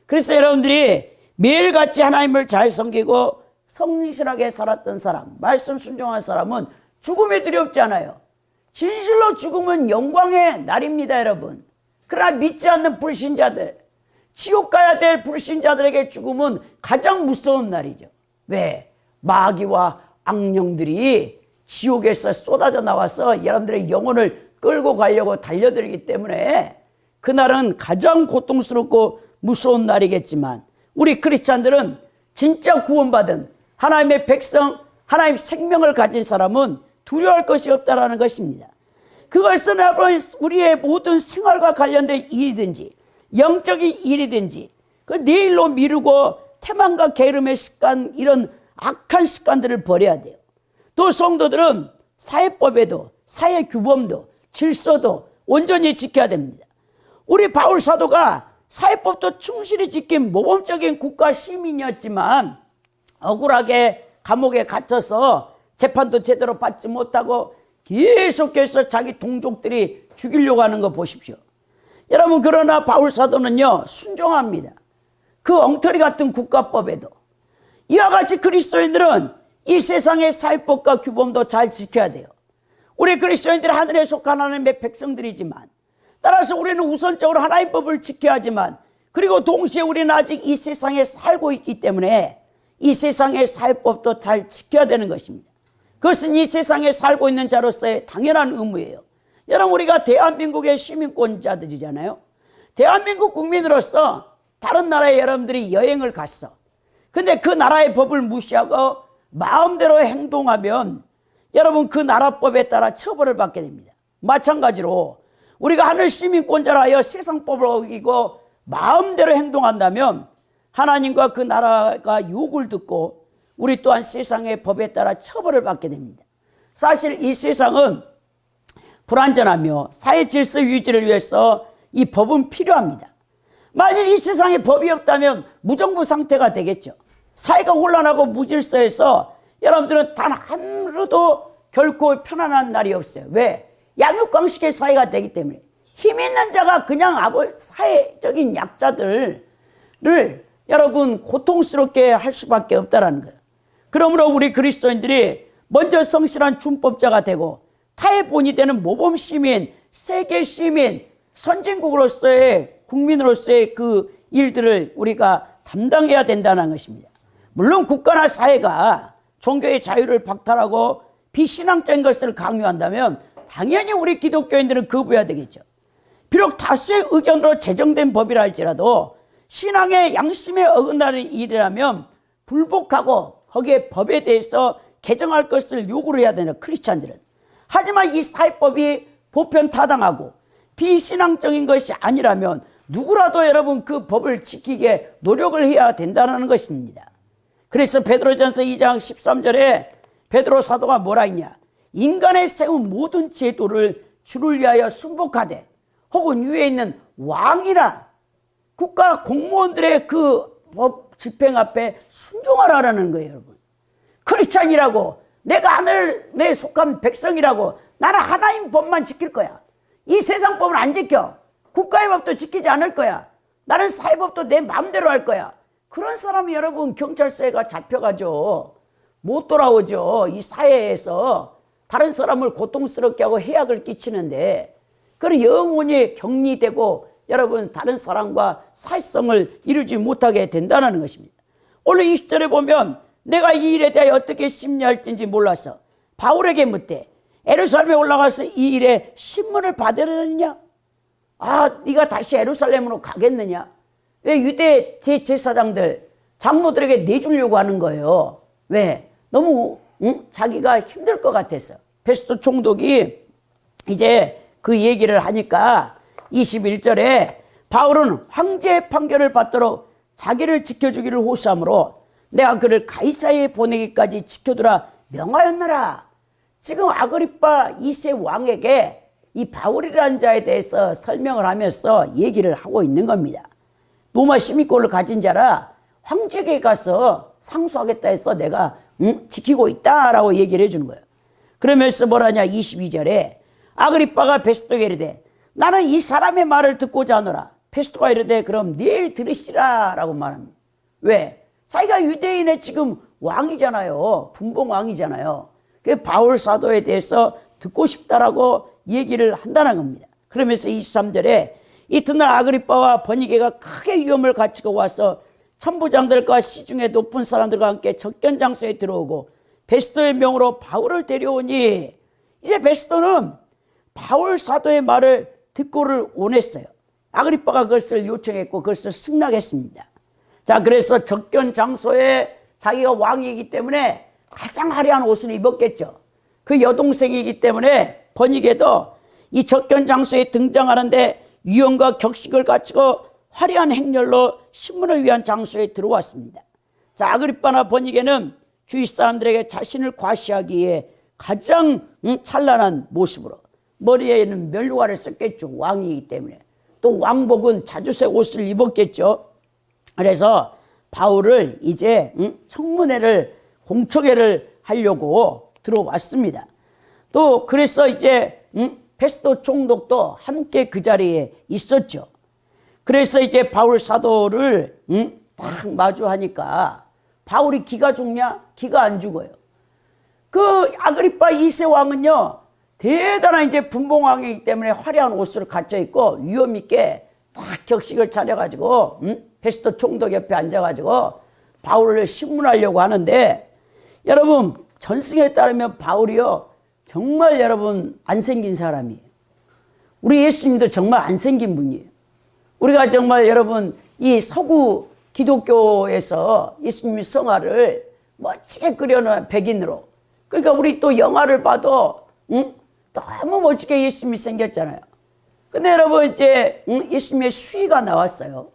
S1: 그래서 여러분들이 매일같이 하나님을 잘 섬기고 성실하게 살았던 사람, 말씀 순종한 사람은 죽음에 두렵지 않아요. 진실로 죽음은 영광의 날입니다, 여러분. 그러나 믿지 않는 불신자들, 지옥 가야 될 불신자들에게 죽음은 가장 무서운 날이죠. 왜? 마귀와 악령들이 지옥에서 쏟아져 나와서 여러분들의 영혼을 끌고 가려고 달려들기 때문에 그날은 가장 고통스럽고 무서운 날이겠지만, 우리 크리스찬들은 진짜 구원받은 하나님의 백성, 하나님의 생명을 가진 사람은 두려워할 것이 없다라는 것입니다. 그것은 우리의 모든 생활과 관련된 일이든지 영적인 일이든지 그 내일로 미루고 태만과 게으름의 습관, 이런 악한 습관들을 버려야 돼요. 또 성도들은 사회법에도, 사회 규범도, 질서도 온전히 지켜야 됩니다. 우리 바울 사도가 사회법도 충실히 지킨 모범적인 국가 시민이었지만 억울하게 감옥에 갇혀서 재판도 제대로 받지 못하고 계속해서 자기 동족들이 죽이려고 하는 거 보십시오. 여러분, 그러나 바울 사도는요, 순종합니다. 그 엉터리 같은 국가법에도. 이와 같이 그리스도인들은 이 세상의 사회법과 규범도 잘 지켜야 돼요. 우리 그리스도인들은 하늘에 속한 하나님의 백성들이지만, 따라서 우리는 우선적으로 하나님의 법을 지켜야 하지만, 그리고 동시에 우리는 아직 이 세상에 살고 있기 때문에 이 세상의 사회법도 잘 지켜야 되는 것입니다. 그것은 이 세상에 살고 있는 자로서의 당연한 의무예요. 여러분, 우리가 대한민국의 시민권자들이잖아요. 대한민국 국민으로서 다른 나라에 여러분들이 여행을 갔어. 근데 그 나라의 법을 무시하고 마음대로 행동하면 여러분, 그 나라법에 따라 처벌을 받게 됩니다. 마찬가지로 우리가 하늘 시민권자라 하여 세상법을 어기고 마음대로 행동한다면 하나님과 그 나라가 욕을 듣고 우리 또한 세상의 법에 따라 처벌을 받게 됩니다. 사실 이 세상은 불안전하며 사회 질서 유지를 위해서 이 법은 필요합니다. 만일 이 세상에 법이 없다면 무정부 상태가 되겠죠. 사회가 혼란하고 무질서해서 여러분들은 단 하루도 결코 편안한 날이 없어요. 왜? 양육강식의 사회가 되기 때문에 힘 있는 자가 그냥 사회적인 약자들을 여러분 고통스럽게 할 수밖에 없다는 거예요. 그러므로 우리 그리스도인들이 먼저 성실한 준법자가 되고 타의 본이 되는 모범 시민, 세계 시민, 선진국으로서의 국민으로서의 그 일들을 우리가 담당해야 된다는 것입니다. 물론 국가나 사회가 종교의 자유를 박탈하고 비신앙적인 것을 강요한다면 당연히 우리 기독교인들은 거부해야 되겠죠. 비록 다수의 의견으로 제정된 법이라 할지라도 신앙의 양심에 어긋나는 일이라면 불복하고 거기에 법에 대해서 개정할 것을 요구를 해야 되는 크리스찬들은. 하지만 이 사회법이 보편타당하고 비신앙적인 것이 아니라면 누구라도 여러분 그 법을 지키게 노력을 해야 된다는 것입니다. 그래서 베드로전서 2장 13절에 베드로 사도가 뭐라 했냐? 인간의 세운 모든 제도를 주를 위하여 순복하되, 혹은 위에 있는 왕이나 국가 공무원들의 그 법 집행 앞에 순종하라는 거예요, 여러분. 크리스찬이라고, 내가 하늘에 속한 백성이라고, 나는 하나님 법만 지킬 거야. 이 세상 법은 안 지켜. 국가의 법도 지키지 않을 거야. 나는 사회법도 내 마음대로 할 거야. 그런 사람이 여러분 경찰서에가 잡혀가죠. 못 돌아오죠. 이 사회에서 다른 사람을 고통스럽게 하고 해악을 끼치는데, 그런 영원히 격리되고 여러분 다른 사람과 사회성을 이루지 못하게 된다는 것입니다. 오늘 20절에 보면 내가 이 일에 대하여 어떻게 심리할지 몰라서 바울에게 묻되 예루살렘에 올라가서 이 일에 신문을 받으려느냐? 네가 다시 예루살렘으로 가겠느냐? 왜 유대 제사장들, 장로들에게 내주려고 하는 거예요? 왜? 너무 자기가 힘들 것 같아서. 베스토 총독이 이제 그 얘기를 하니까 21절에 바울은 황제의 판결을 받도록 자기를 지켜주기를 호소하므로 내가 그를 가이사랴에 보내기까지 지켜두라 명하였노라. 지금 아그리파 2세 왕에게 이 바울이라는 자에 대해서 설명을 하면서 얘기를 하고 있는 겁니다. 로마 시민권을 가진 자라 황제에게 가서 상소하겠다 해서 내가 지키고 있다라고 얘기를 해주는 거예요. 그러면서 뭐라냐? 22절에 아그리파가 베스토에게 이르되 나는 이 사람의 말을 듣고자 하노라. 베스토가 이르되 그럼 내일 들으시라 라고 말합니다. 왜? 자기가 유대인의 지금 왕이잖아요. 분봉 왕이잖아요. 그 바울 사도에 대해서 듣고 싶다라고 얘기를 한다는 겁니다. 그러면서 23절에 이튿날 아그리빠와 버니게가 크게 위험을 갖추고 와서 천부장들과 시중에 높은 사람들과 함께 접견 장소에 들어오고 베스도의 명으로 바울을 데려오니, 이제 베스도는 바울 사도의 말을 듣고를 원했어요. 아그리빠가 그것을 요청했고 그것을 승낙했습니다. 자, 그래서 접견 장소에 자기가 왕이기 때문에 가장 화려한 옷을 입었겠죠. 그 여동생이기 때문에 버니게도 이 접견 장소에 등장하는데 위엄과 격식을 갖추고 화려한 행렬로 신문을 위한 장소에 들어왔습니다. 자, 아그리빠나 버니게는 주위 사람들에게 자신을 과시하기 위해 가장 찬란한 모습으로 머리에는 면류관을 썼겠죠. 왕이기 때문에. 또 왕복은 자주색 옷을 입었겠죠. 그래서 바울을 이제 청문회를, 공청회를 하려고 들어왔습니다. 또 그래서 이제 베스도 총독도 함께 그 자리에 있었죠. 그래서 이제 바울 사도를 딱 마주하니까 바울이 기가 죽냐? 기가 안 죽어요. 그 아그리빠 2세 왕은요, 대단한 이제 분봉왕이기 때문에 화려한 옷을 갖춰 입고 위엄 있게 딱 격식을 차려가지고 베스도 총독 옆에 앉아가지고 바울을 신문하려고 하는데, 여러분 전승에 따르면 바울이요 정말 여러분 안 생긴 사람이에요. 우리 예수님도 정말 안 생긴 분이에요. 우리가 정말 여러분 이 서구 기독교에서 예수님의 성화를 멋지게 그려놓은 백인으로, 그러니까 우리 또 영화를 봐도 너무 멋지게 예수님이 생겼잖아요. 근데 여러분 이제 예수님의 수위가 나왔어요.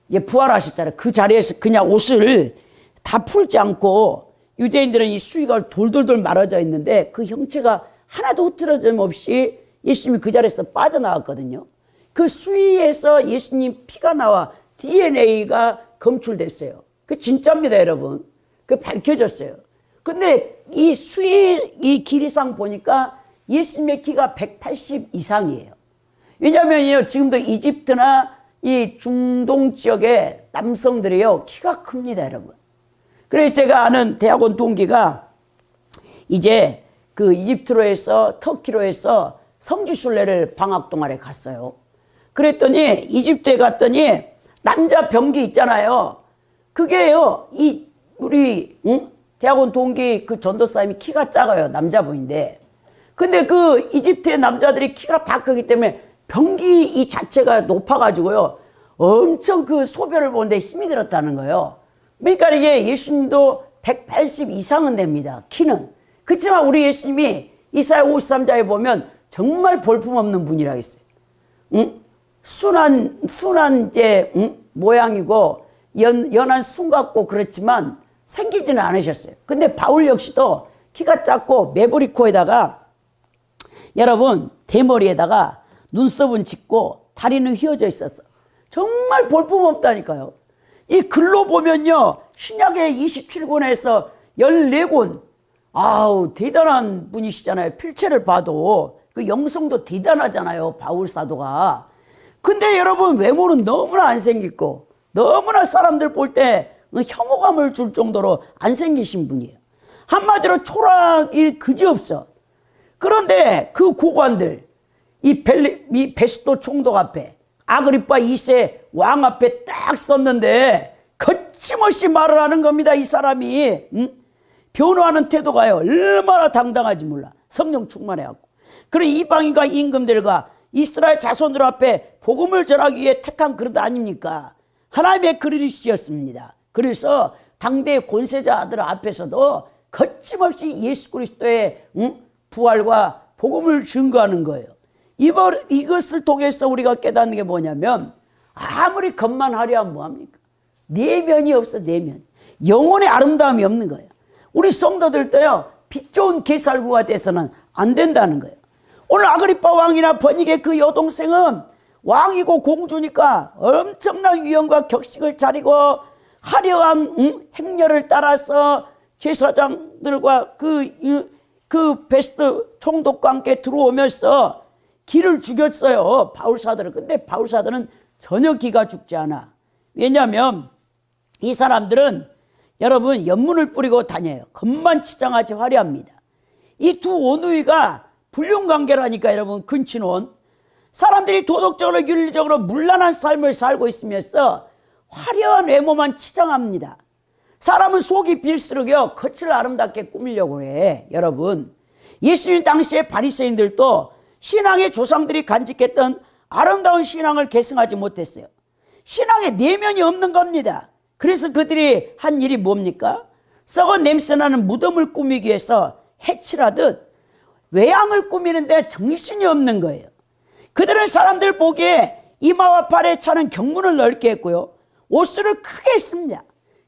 S1: 이제 부활하셨잖아요. 그 자리에서 그냥 옷을 다 풀지 않고 유대인들은 이 수위가 돌돌돌 말아져 있는데 그 형체가 하나도 흐트러짐 없이 예수님이 그 자리에서 빠져나왔거든요. 그 수위에서 예수님 피가 나와 DNA가 검출됐어요. 그 진짜입니다, 여러분. 그 밝혀졌어요. 근데 이 수위 이 길이상 보니까 예수님의 키가 180 이상이에요. 왜냐면요, 지금도 이집트나 이 중동 지역의 남성들이요, 키가 큽니다, 여러분. 그래서 제가 아는 대학원 동기가 이제 그 이집트로 해서 터키로 해서 성지순례를 방학 동안에 갔어요. 그랬더니 이집트에 갔더니 남자 병기 있잖아요. 그게요, 이 우리 대학원 동기 그 전도사님이 키가 작아요. 남자분인데. 근데 그 이집트의 남자들이 키가 다 크기 때문에 병기 이 자체가 높아가지고요, 엄청 그 소변을 보는데 힘이 들었다는 거예요. 그러니까 이게 예수님도 180 이상은 됩니다, 키는. 그렇지만 우리 예수님이 이사야 53장에 보면 정말 볼품없는 분이라고 했어요. 순한 이제 모양이고 연한 순 같고 그렇지만 생기지는 않으셨어요. 근데 바울 역시도 키가 작고 매부리 코에다가 여러분 대머리에다가 눈썹은 짙고 다리는 휘어져 있었어. 정말 볼품없다니까요. 이 글로 보면요, 신약의 27권에서 14권, 아우 대단한 분이시잖아요. 필체를 봐도 그 영성도 대단하잖아요, 바울 사도가. 근데 여러분 외모는 너무나 안 생기고 너무나 사람들 볼 때 혐오감을 줄 정도로 안 생기신 분이에요. 한마디로 초락이 그지없어. 그런데 그 고관들, 이 베스도 총독 앞에 아그리빠 2세 왕 앞에 딱 섰는데 거침없이 말을 하는 겁니다. 이 사람이 변호하는 태도가요 얼마나 당당하지 몰라. 성령 충만해갖고. 그런 이방인과 임금들과 이스라엘 자손들 앞에 복음을 전하기 위해 택한 그릇 아닙니까? 하나님의 그릇이었습니다. 그래서 당대 권세자들 앞에서도 거침없이 예수 그리스도의 부활과 복음을 증거하는 거예요. 이것을 통해서 우리가 깨닫는 게 뭐냐면, 아무리 겉만 화려하면 뭐합니까? 내면이 없어, 내면. 영혼의 아름다움이 없는 거예요. 우리 성도들도요, 빛 좋은 개살구가 돼서는 안 된다는 거예요. 오늘 아그리빠 왕이나 버니게 그 여동생은 왕이고 공주니까 엄청난 위엄과 격식을 차리고 화려한 행렬을 따라서 제사장들과 그 베스트 총독과 함께 들어오면서 기를 죽였어요, 바울 사도를. 근데 바울 사도는 전혀 기가 죽지 않아. 왜냐하면 이 사람들은 여러분 연문을 뿌리고 다녀요. 겉만 치장하지 화려합니다. 이 두 원우위가 불륜관계라니까 여러분. 근친혼. 사람들이 도덕적으로 윤리적으로 문란한 삶을 살고 있으면서 화려한 외모만 치장합니다. 사람은 속이 빌수록요 겉을 아름답게 꾸미려고 해. 여러분, 예수님 당시의 바리새인들도 신앙의 조상들이 간직했던 아름다운 신앙을 계승하지 못했어요. 신앙에 내면이 없는 겁니다. 그래서 그들이 한 일이 뭡니까? 썩은 냄새나는 무덤을 꾸미기 위해서 해칠하듯 외양을 꾸미는데 정신이 없는 거예요. 그들은 사람들 보기에 이마와 팔에 차는 경문을 넓게 했고요, 옷수를 크게 했습니다.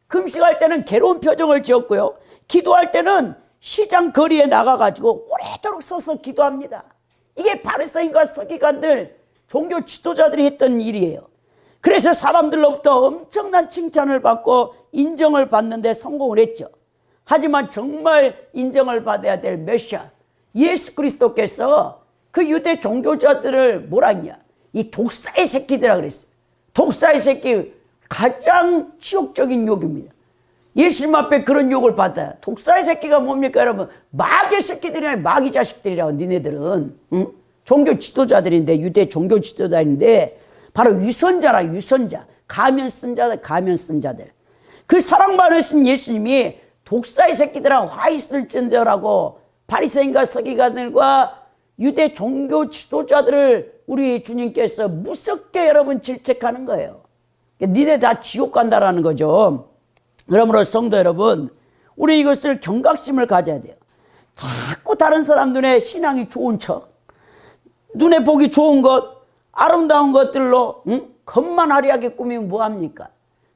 S1: 금식할 때는 괴로운 표정을 지었고요, 기도할 때는 시장 거리에 나가가지고 오래도록 서서 기도합니다. 이게 바리새인과 서기관들, 종교 지도자들이 했던 일이에요. 그래서 사람들로부터 엄청난 칭찬을 받고 인정을 받는 데 성공을 했죠. 하지만 정말 인정을 받아야 될 메시아 예수 그리스도께서 그 유대 종교자들을 뭐라 했냐? 이 독사의 새끼들이라 그랬어요. 독사의 새끼, 가장 치욕적인 욕입니다. 예수님 앞에 그런 욕을 받아요. 독사의 새끼가 뭡니까 여러분? 마귀의 새끼들이나 마귀 자식들이라고. 니네들은 응? 종교 지도자들인데, 유대 종교 지도자인데 바로 유선자라. 유선자, 가면 쓴 자들, 가면 쓴 자들. 그 사랑 많으신 예수님이 독사의 새끼들아 화 있을진저라고 바리새인과 서기관들과 유대 종교 지도자들을 우리 주님께서 무섭게 여러분 질책하는 거예요. 니네 다 지옥 간다라는 거죠. 그러므로 성도 여러분, 우리 이것을 경각심을 가져야 돼요. 자꾸 다른 사람 눈에 신앙이 좋은 척, 눈에 보기 좋은 것, 아름다운 것들로 겉만 화려하게 꾸미면 뭐합니까?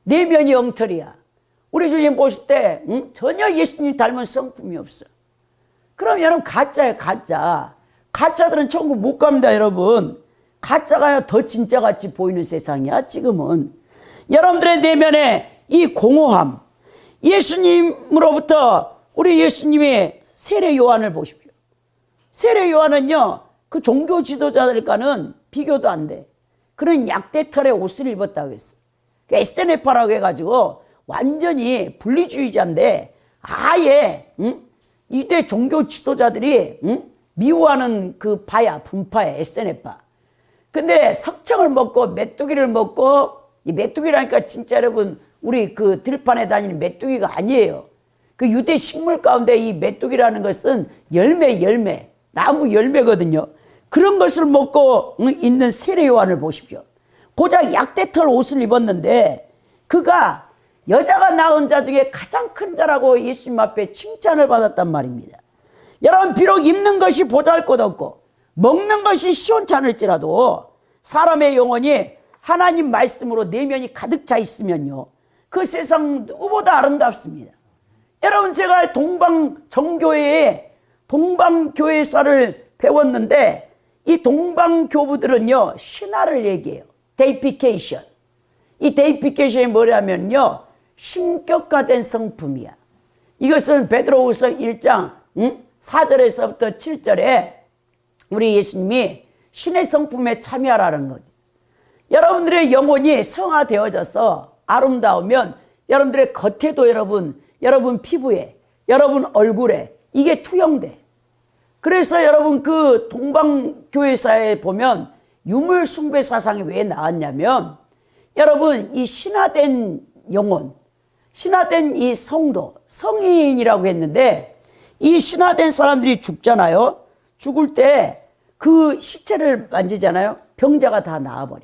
S1: 내면이 엉터리야. 우리 주님 보실 때 전혀 예수님 닮은 성품이 없어. 그럼 여러분 가짜예요. 가짜. 가짜들은 천국 못 갑니다. 여러분, 가짜가 더 진짜같이 보이는 세상이야 지금은. 여러분들의 내면에 이 공허함, 예수님으로부터 우리 예수님의 세례 요한을 보십시오. 세례 요한은요 그 종교 지도자들과는 비교도 안 돼. 그런 약대털의 옷을 입었다고 했어. 에스테네파라고 해가지고 완전히 분리주의자인데 아예 이때 종교 지도자들이 미워하는 그 파야, 분파야, 에스테네파. 근데 석청을 먹고 메뚜기를 먹고, 이 메뚜기라니까 진짜 여러분 우리 그 들판에 다니는 메뚜기가 아니에요. 그 유대 식물 가운데 이 메뚜기라는 것은 열매, 나무 열매거든요. 그런 것을 먹고 있는 세례 요한을 보십시오. 고작 약대털 옷을 입었는데 그가 여자가 낳은 자 중에 가장 큰 자라고 예수님 앞에 칭찬을 받았단 말입니다. 여러분, 비록 입는 것이 보잘것없고 먹는 것이 시원찮을지라도 사람의 영혼이 하나님 말씀으로 내면이 가득 차 있으면요 그 세상 누구보다 아름답습니다. 여러분, 제가 동방정교회에 동방교회사를 배웠는데 이 동방교부들은요 신화를 얘기해요. 데이피케이션. 이 데이피케이션이 뭐냐면요 신격화된 성품이야. 이것은 베드로후서 1장 4절에서부터 7절에 우리 예수님이 신의 성품에 참여하라는 거죠. 여러분들의 영혼이 성화되어져서 아름다우면 여러분들의 겉에도 여러분 피부에, 여러분 얼굴에 이게 투영돼. 그래서 여러분 그 동방교회사에 보면 유물 숭배 사상이 왜 나왔냐면 여러분 이 신화된 영혼, 신화된 이 성도, 성인이라고 했는데 이 신화된 사람들이 죽잖아요. 죽을 때 그 시체를 만지잖아요. 병자가 다 나아버려.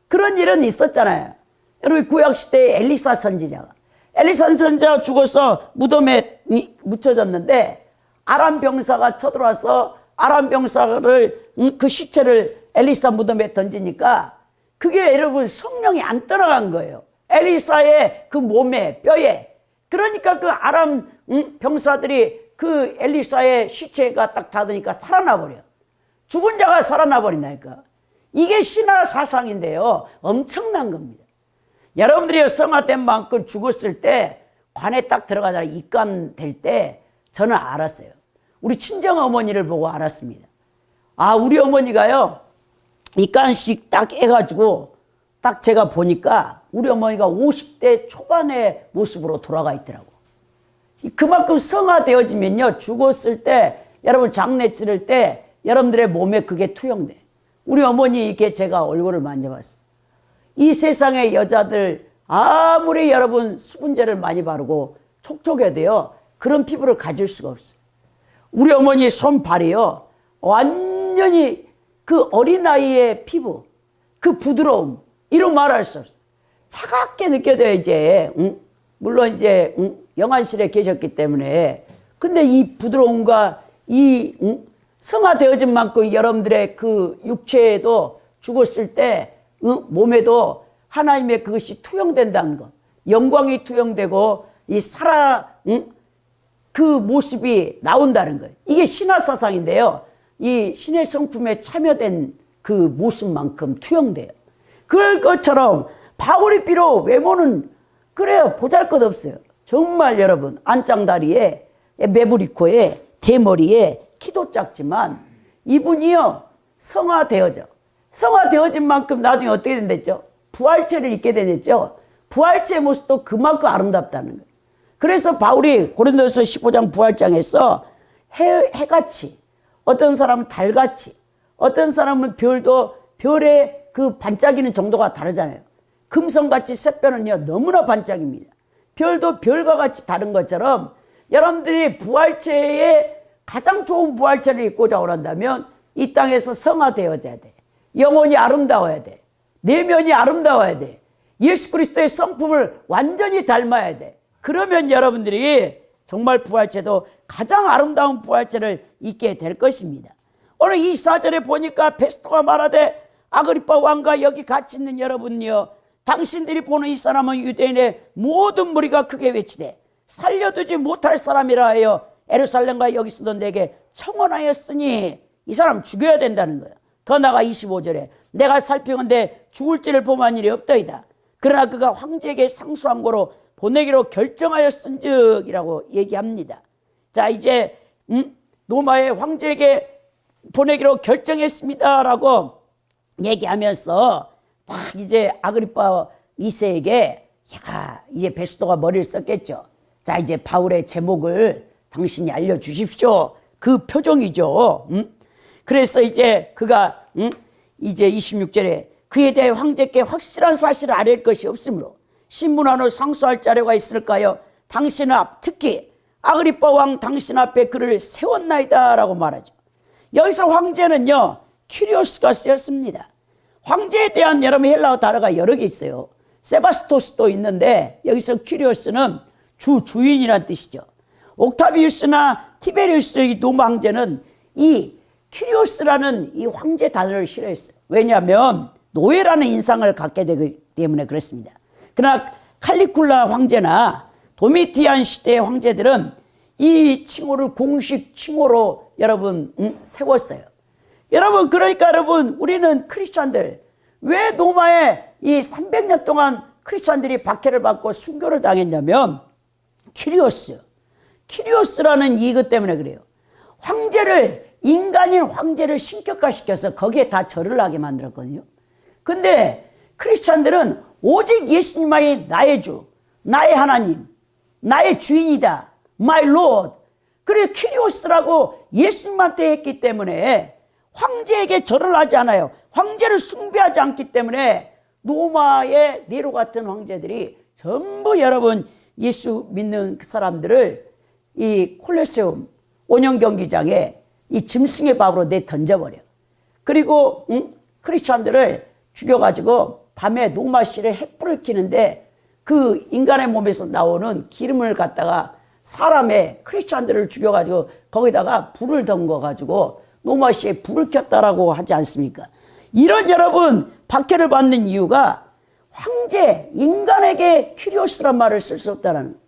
S1: 그런 일은 있었잖아요. 여러분 구약시대에 엘리사 선지자가 죽어서 무덤에 묻혀졌는데 아람 병사가 쳐들어와서 아람 병사를 그 시체를 엘리사 무덤에 던지니까 그게 여러분 성령이 안 떠나간 거예요. 엘리사의 그 몸에, 뼈에. 그러니까 그 아람 병사들이 그 엘리사의 시체가 딱 닿으니까 살아나 버려. 죽은 자가 살아나 버린다니까. 이게 신화 사상인데요 엄청난 겁니다. 여러분들이 성화된 만큼 죽었을 때 관에 딱 들어가잖아요. 입관될 때 저는 알았어요. 우리 친정어머니를 보고 알았습니다. 아, 우리 어머니가요 입관식 딱 해가지고 딱 제가 보니까 우리 어머니가 50대 초반의 모습으로 돌아가 있더라고. 그만큼 성화되어지면요, 죽었을 때 여러분 장례 치를 때 여러분들의 몸에 그게 투영돼. 우리 어머니 이렇게 제가 얼굴을 만져봤어요. 이 세상의 여자들 아무리 여러분 수분제를 많이 바르고 촉촉해도요, 그런 피부를 가질 수가 없어요. 우리 어머니 손발이요, 완전히 그 어린아이의 피부, 그 부드러움, 이런 말할 수 없어요. 차갑게 느껴져요, 이제. 물론 이제 영안실에 계셨기 때문에. 근데 이 부드러움과 이 성화되어진 만큼 여러분들의 그 육체에도 죽었을 때 몸에도 하나님의 그것이 투영된다는 것, 영광이 투영되고 이 그 모습이 나온다는 거예요. 이게 신화 사상인데요, 이 신의 성품에 참여된 그 모습만큼 투영돼요. 그것처럼 바울이 비록 외모는 그래요, 보잘것없어요. 정말 여러분, 안짱다리에 메브리코에 대머리에 키도 작지만 이분이요, 성화되어진 만큼 나중에 어떻게 된댔죠? 부활체를 입게 되겠죠. 부활체의 모습도 그만큼 아름답다는 거예요. 그래서 바울이 고린도서 15장 부활장에서 해같이, 어떤 사람은 달같이, 어떤 사람은 별의 그 반짝이는 정도가 다르잖아요. 금성같이 샛별은요, 너무나 반짝입니다. 별도 별과 같이 다른 것처럼 여러분들이 부활체에 가장 좋은 부활체를 입고자 원한다면 이 땅에서 성화되어져야 돼. 영혼이 아름다워야 돼. 내면이 아름다워야 돼. 예수 그리스도의 성품을 완전히 닮아야 돼. 그러면 여러분들이 정말 부활체도 가장 아름다운 부활체를 입게 될 것입니다. 오늘 이 4절에 보니까 베스토가 말하되 아그리빠 왕과 여기 같이 있는 여러분요, 당신들이 보는 이 사람은 유대인의 모든 무리가 크게 외치되 살려두지 못할 사람이라 하여 예루살렘과 여기 있던 내게 청원하였으니 이 사람 죽여야 된다는 거예요. 더 나아가 25절에 내가 살피건대 죽을 지를 범한 일이 없더이다. 그러나 그가 황제에게 상수한 거로 보내기로 결정하였은즉 이라고 얘기합니다. 자, 이제 로마의 황제에게 보내기로 결정했습니다라고 얘기하면서 딱 이제 아그리빠 2세에게 이제 베스토가 머리를 썼겠죠. 자, 이제 바울의 제목을 당신이 알려주십시오. 그 표정이죠. 그래서 이제 그가 이제 26절에 그에 대해 황제께 확실한 사실을 알릴 것이 없으므로 신문안을 상소할 자료가 있을까요? 당신 앞, 특히 아그리빠 왕 당신 앞에 그를 세웠나이다 라고 말하죠. 여기서 황제는요, 키리오스가 쓰였습니다. 황제에 대한 여러분 헬라어 단어가 여러 개 있어요. 세바스토스도 있는데 여기서 키리오스는 주인이라는 뜻이죠. 옥타비우스나 티베리우스 이 로마 황제는 이 키리오스라는 이 황제 단어를 싫어했어요. 왜냐하면 노예라는 인상을 갖게 되기 때문에 그렇습니다. 그러나 칼리굴라 황제나 도미티안 시대의 황제들은 이 칭호를 공식 칭호로 여러분 세웠어요. 여러분, 그러니까 여러분, 우리는 크리스찬들, 왜 로마에 이 300년 동안 크리스찬들이 박해를 받고 순교를 당했냐면 키리오스라는 이것 때문에 그래요. 황제를, 인간인 황제를 신격화시켜서 거기에 다 절을 하게 만들었거든요. 근데 크리스찬들은 오직 예수님만이 나의 주, 나의 하나님, 나의 주인이다, my Lord. 그래서 키리오스라고 예수님한테 했기 때문에 황제에게 절을 하지 않아요. 황제를 숭배하지 않기 때문에 로마의 네로 같은 황제들이 전부 여러분 예수 믿는 사람들을 이 콜로세움 원형 경기장에 이 짐승의 밥으로 내 던져버려. 그리고 크리스찬들을 죽여가지고 밤에 노마실에 횃불을 켜는데 그 인간의 몸에서 나오는 기름을 갖다가 사람의 크리스찬들을 죽여가지고 거기다가 불을 던거가지고 노마시에 불을 켰다라고 하지 않습니까? 이런 여러분 박해를 받는 이유가 황제, 인간에게 키리오스란 말을 쓸 수 없다는,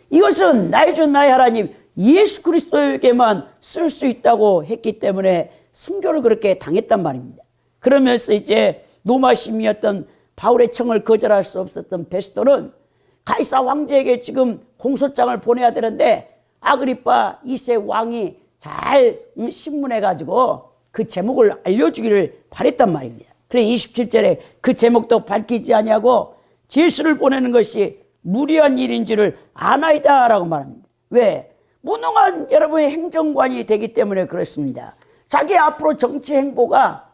S1: 이것은 나의 주 나의 하나님 예수 그리스도에게만 쓸 수 있다고 했기 때문에 순교를 그렇게 당했단 말입니다. 그러면서 이제 로마 시민이었던 바울의 청을 거절할 수 없었던 베스토는 가이사 황제에게 지금 공소장을 보내야 되는데 아그리빠 2세 왕이 잘 신문해가지고 그 제목을 알려주기를 바랬단 말입니다. 그래 27절에 그 제목도 밝히지 아니하고 제수를 보내는 것이 무리한 일인 줄을 아나이다 라고 말합니다. 왜? 무능한 여러분의 행정관이 되기 때문에 그렇습니다. 자기 앞으로 정치 행보가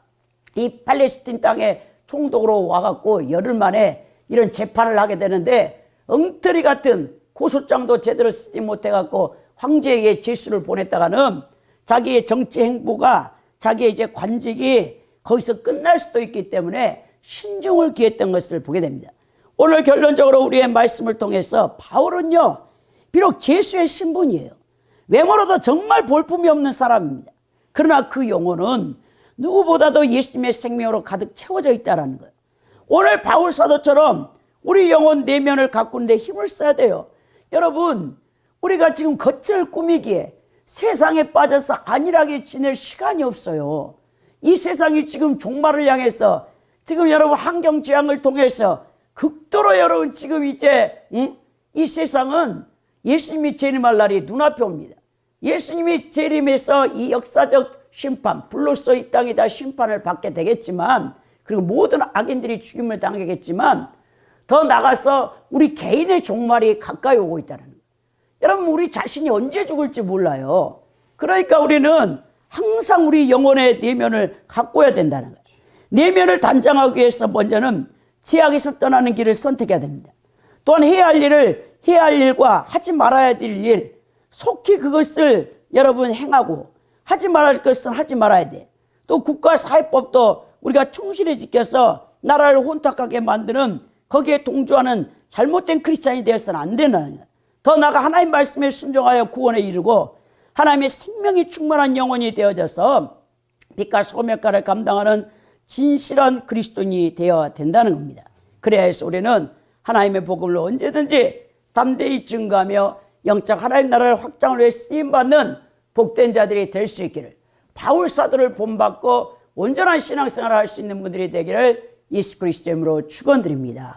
S1: 이 팔레스틴 땅에 총독으로 와갖고 열흘 만에 이런 재판을 하게 되는데 엉터리 같은 고소장도 제대로 쓰지 못해갖고 황제에게 제수를 보냈다가는 자기의 정치 행보가 자기의 이제 관직이 거기서 끝날 수도 있기 때문에 신중을 기했던 것을 보게 됩니다. 오늘 결론적으로 우리의 말씀을 통해서 바울은요, 비록 제수의 신분이에요. 외모로도 정말 볼품이 없는 사람입니다. 그러나 그 영혼은 누구보다도 예수님의 생명으로 가득 채워져 있다는 거예요. 오늘 바울 사도처럼 우리 영혼 내면을 가꾸는데 힘을 써야 돼요. 여러분, 우리가 지금 겉을 꾸미기에 세상에 빠져서 안일하게 지낼 시간이 없어요. 이 세상이 지금 종말을 향해서 지금 여러분 환경재앙을 통해서 극도로 여러분 지금 이제 이 세상은 예수님이 재림할 날이 눈앞에 옵니다. 예수님이 재림해서 이 역사적 심판, 불로써 이 땅이 다 심판을 받게 되겠지만, 그리고 모든 악인들이 죽임을 당하겠지만, 더 나가서 우리 개인의 종말이 가까이 오고 있다는 거예요. 여러분, 우리 자신이 언제 죽을지 몰라요. 그러니까 우리는 항상 우리 영혼의 내면을 가꿔야 된다는 거예요. 내면을 단장하기 위해서 먼저는 죄악에서 떠나는 길을 선택해야 됩니다. 또한 해야 할 일을 해야 할 일과 하지 말아야 될 일, 속히 그것을 여러분 행하고 하지 말아야 할 것은 하지 말아야 돼. 또 국가사회법도 우리가 충실히 지켜서 나라를 혼탁하게 만드는 거기에 동조하는 잘못된 크리스찬이 되어서는 안 되는 거예요. 더 나아가 하나님 말씀에 순종하여 구원에 이르고 하나님의 생명이 충만한 영혼이 되어져서 빛과 소금 역할을 감당하는 진실한 그리스도인이 되어야 된다는 겁니다. 그래야 해서 우리는 하나님의 복음을 언제든지 담대히 증거하며 영적 하나님 나라를 확장을 위해 쓰임받는 복된 자들이 될 수 있기를, 바울 사도를 본받고 온전한 신앙생활을 할 수 있는 분들이 되기를 예수 그리스도의 이름으로 축원드립니다.